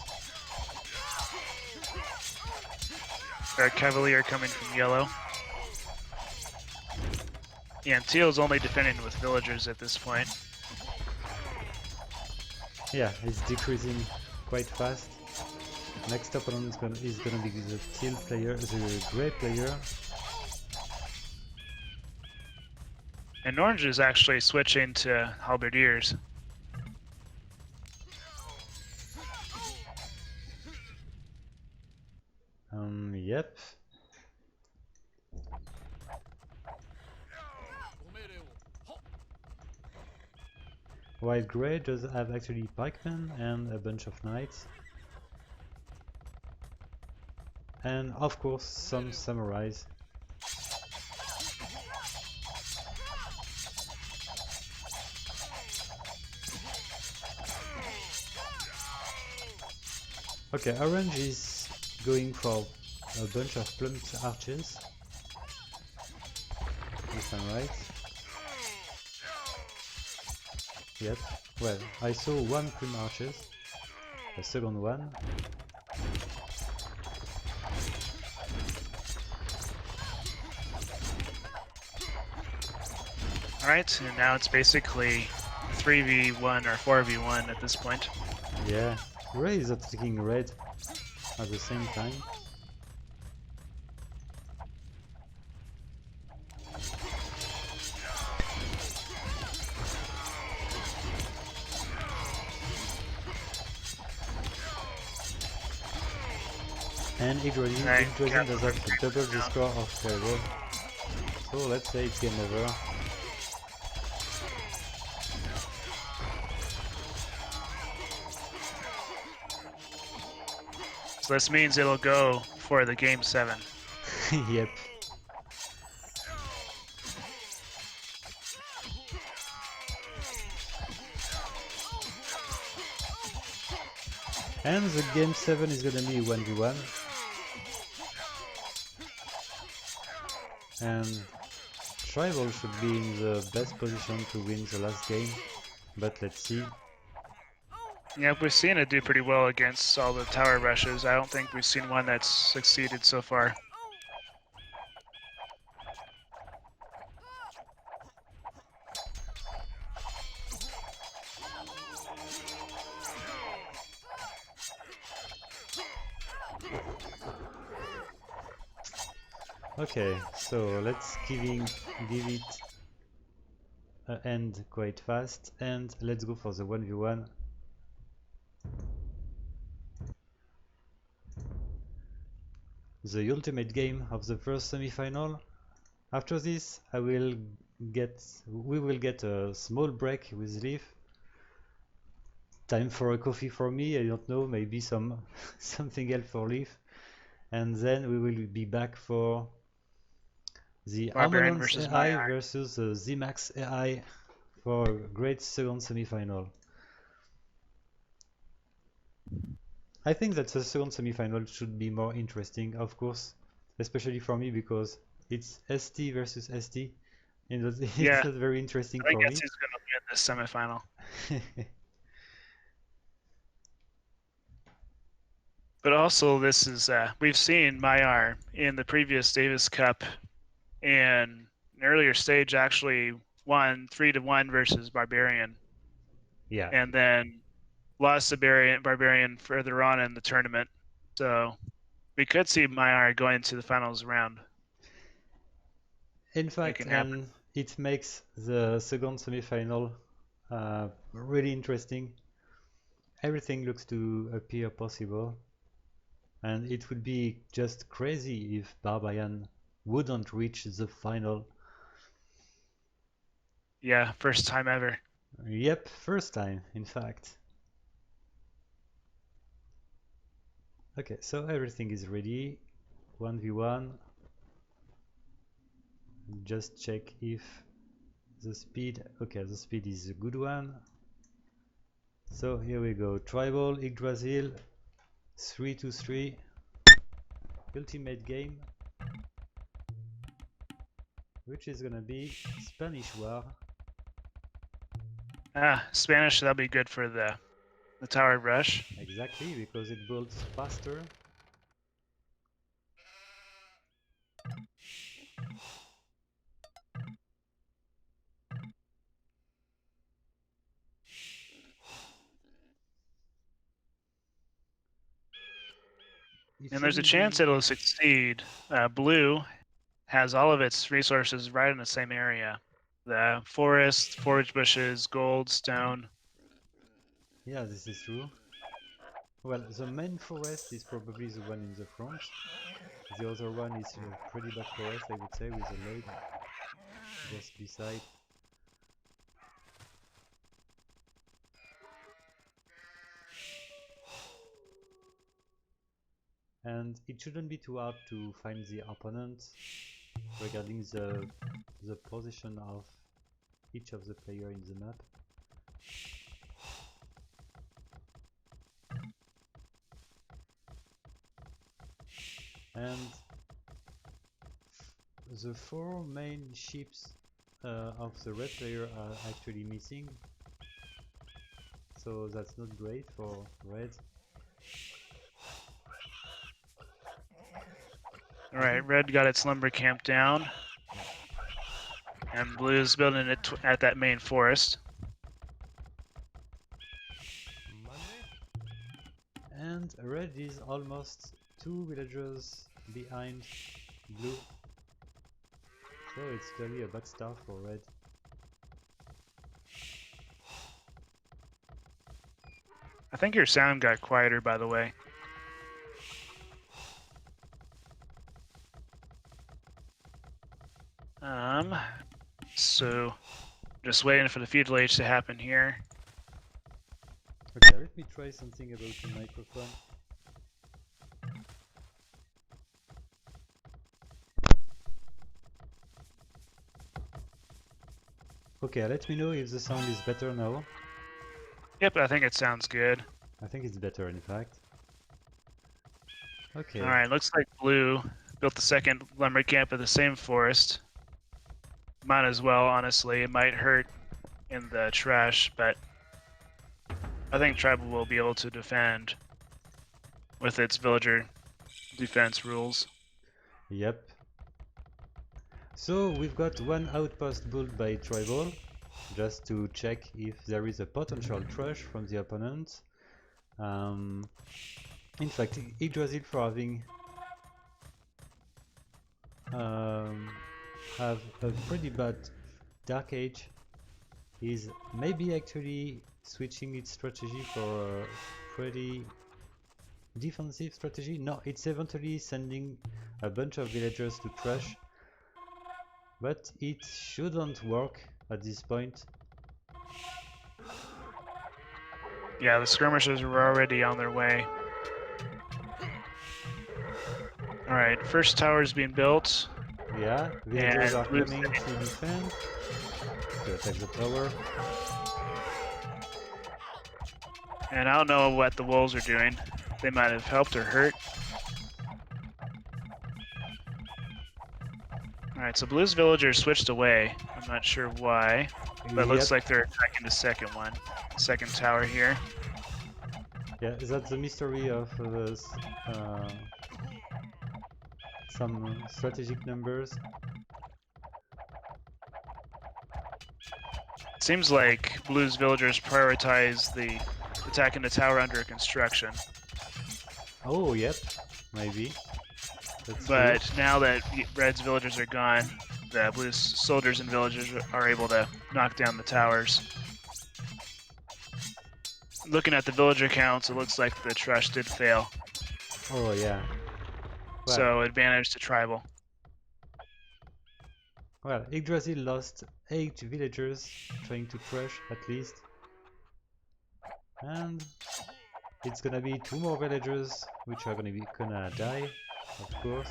Cavalier coming from yellow. Yeah, and Teal's only defending with villagers at this point. Yeah, it's decreasing quite fast. Next opponent is gonna be the teal player, the gray player. And orange is actually switching to halberdiers. Yep. While gray does have actually pikemen and a bunch of knights. And of course some samurais. Okay, orange is going for a bunch of plumed archers, if I'm right. Yep, well, I saw one plumed archers, a second one. Alright, and now it's basically 3v1 or 4v1 at this point. Yeah, gray is attacking red at the same time. And Yggdrasil does have to double the score of Tribal. So let's say it's game over. So this means it'll go for the game 7. Yep. And the game 7 is gonna be 1v1. And Tribal should be in the best position to win the last game, but let's see. Yeah, we've seen it do pretty well against all the tower rushes. I don't think we've seen one that's succeeded so far. Okay, so let's give it an end quite fast, and let's go for the 1v1. The ultimate game of the first semi-final. After this, we will get a small break with Leif time for a coffee for me. I don't know, maybe something else for Leif. And then we will be back for the Barbarian Harmonance versus AI Maiar. versus the ZMAX AI for a great second semifinal. I think that the second semifinal should be more interesting, of course, especially for me because it's Esty versus Esty. And it's Yeah, not very interesting I think for me. Essy's going to win this semifinal. But also, this is we've seen Maiar in the previous Davis Cup in an earlier stage actually won 3-1 versus Barbarian, Yeah. and then lost to Barbarian further on in the tournament. So we could see Maiar going to the finals round. In fact, and it makes the second semifinal really interesting. Everything looks to appear possible, and it would be just crazy if Barbarian wouldn't reach the final. Yeah, first time ever. Yep, first time, in fact. Okay, so everything is ready. 1v1. Just check if the speed... Okay, the speed is a good one. So here we go. Tribal, Yggdrasil, 3-3. Ultimate game. Which is gonna be Spanish War. Spanish, that'll be good for the tower rush. Exactly, because it builds faster. And there's a chance it'll succeed. Blue has all of its resources right in the same area. The forest, forage bushes, gold, stone. Yeah, this is true. Well, the main forest is probably the one in the front. The other one is a pretty bad forest, I would say, with a lake just beside. And it shouldn't be too hard to find the opponent regarding the position of each of the players in the map. And the 4 main ships of the red player are actually missing, so that's not great for red. Alright, red got its lumber camp down. And blue is building it at that main forest. And red is almost 2 villagers behind blue, so it's clearly a bad start for red. I think your sound got quieter, by the way. So just waiting for the feudal age to happen here. Okay, let me try something about the microphone. Okay, let me know if the sound is better now. Yep, I think it sounds good. I think it's better, in fact. Okay. Alright, looks like blue built the second lumber camp of the same forest. Might as well, honestly. It might hurt in the trash, but I think Tribal will be able to defend with its villager defense rules. Yep. So we've got one outpost built by Tribal, just to check if there is a potential trash from the opponent. In fact, Yggdrasil for having have a pretty bad Dark Age is maybe actually switching its strategy for a pretty defensive strategy. No, it's eventually sending a bunch of villagers to trash, but it shouldn't work at this point. Yeah, the skirmishers were already on their way. Alright, first tower is being built. Yeah, villagers And are Blue's coming to defend, to attack the tower. And I don't know what the wolves are doing. They might have helped or hurt. Alright, so Blue's villagers switched away. I'm not sure why, but it looks like they're attacking the second one. Second tower here. Yeah, that's the mystery of some strategic numbers. It seems like Blue's villagers prioritize the attacking the tower under construction. Oh, yep, maybe. That's But true. now that Red's villagers are gone, the Blue's soldiers and villagers are able to knock down the towers. Looking at the villager counts, it looks like the Trush did fail. Oh, yeah. Well, So advantage to Tribal. well, Yggdrasil lost 8 villagers trying to crush at least. And it's gonna be 2 more villagers which are gonna die, of course.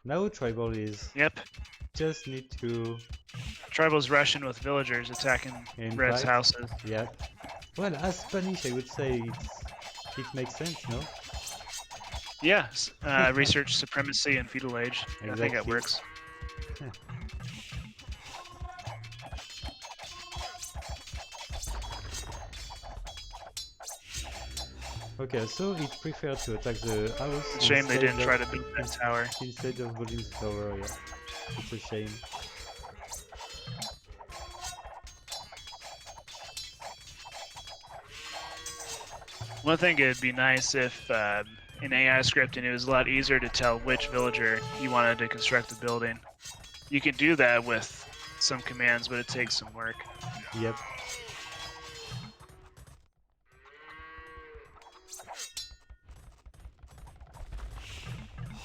Now Tribal is just need to Tribal's rushing with villagers attacking Red's houses. Yeah. Well, as Spanish, I would say it makes sense, no? Yes, research supremacy and feudal age. Exactly. I think it works. Okay, so it preferred to attack the house. It's a shame they didn't try to build that tower. Instead of building the tower, yeah. It's a shame. One thing it'd be nice if in AI scripting it was a lot easier to tell which villager you wanted to construct a building. You can do that with some commands, but it takes some work. Yep.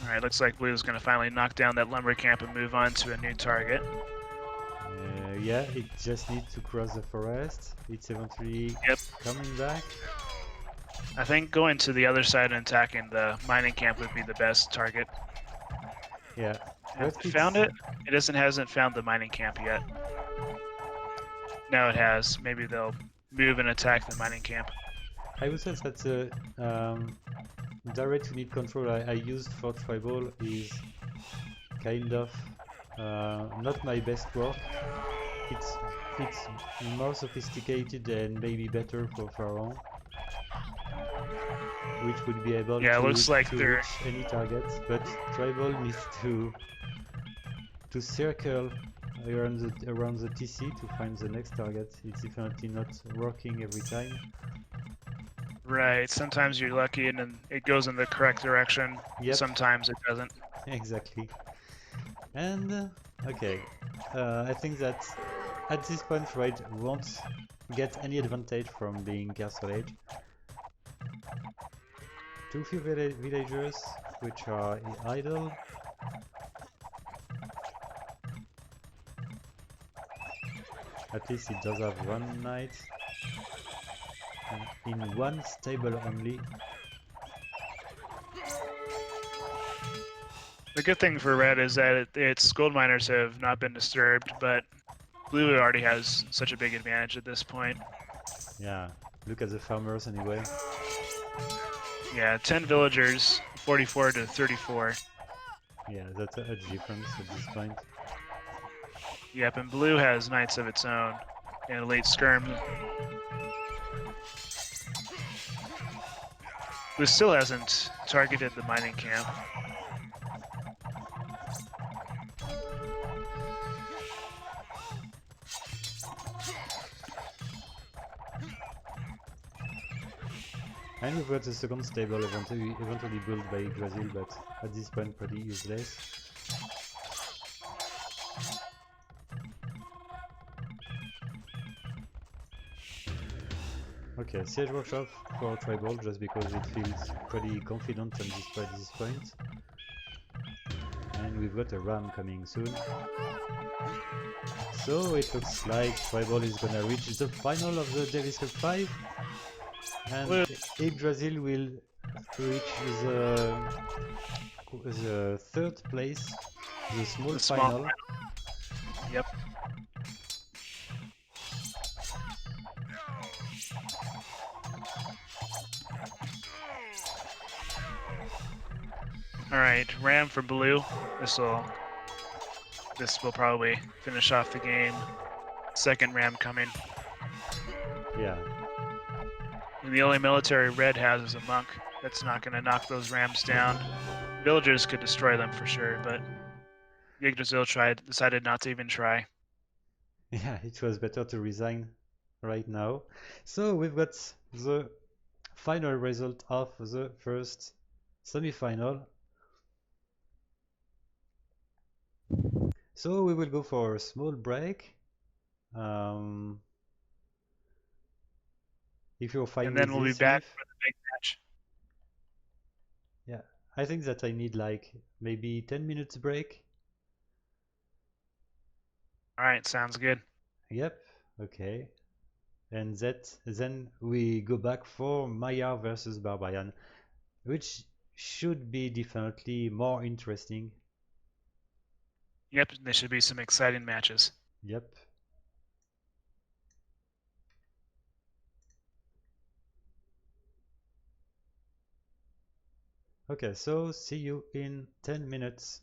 Alright, looks like Blue's gonna finally knock down that lumber camp and move on to a new target. Yeah, it just needs to cross the forest. It's eventually coming back. I think going to the other side and attacking the mining camp would be the best target. Yeah. Have they found it? It hasn't found the mining camp yet. No, it has. Maybe they'll move and attack the mining camp. I would say that the direct unit control I used for Tribal is kind of not my best work. It's more sophisticated and maybe better for Pharaoh, which would be able to, looks like to reach any target, but Tribal needs to circle around the TC to find the next target. It's definitely not working every time. Right, sometimes you're lucky and then it goes in the correct direction. Yep. Sometimes it doesn't. Exactly. And okay, I think that at this point Red won't get any advantage from being Castle Age. Too few villagers which are idle. At least it does have one knight. In one stable only. The good thing for Red is that its gold miners have not been disturbed, but Blue already has such a big advantage at this point. Yeah, look at the farmers anyway. Yeah, 10 villagers, 44 to 34. Yeah, that's a huge difference at this point. Yep, and Blue has knights of its own and a late skirm. Blue still hasn't targeted the mining camp. And we've got the second stable eventually built by Yggdrasil, but at this point pretty useless. Okay, Siege Workshop for Tribal, just because it feels pretty confident at this point. and we've got a ram coming soon. So it looks like Tribal is gonna reach the final of the Davis Cup 5, and Yggdrasil will reach the third place, the small final. Yep. All right, ram for blue. This will probably finish off the game. Second ram coming. Yeah. And the only military red has is a monk. That's not going to knock those rams down. Villagers could destroy them for sure, but Yggdrasil decided not to even try. Yeah, it was better to resign right now. So we've got the final result of the first semi-final. So we will go for a small break. If you're fine And then with we'll be this, back Leif. for the big match. Yeah, I think that I need like maybe 10 minutes break. All right, sounds good. Yep, okay. And then we go back for Maya versus Barbarian, which should be definitely more interesting. Yep, there should be some exciting matches. Yep. Okay, so see you in 10 minutes.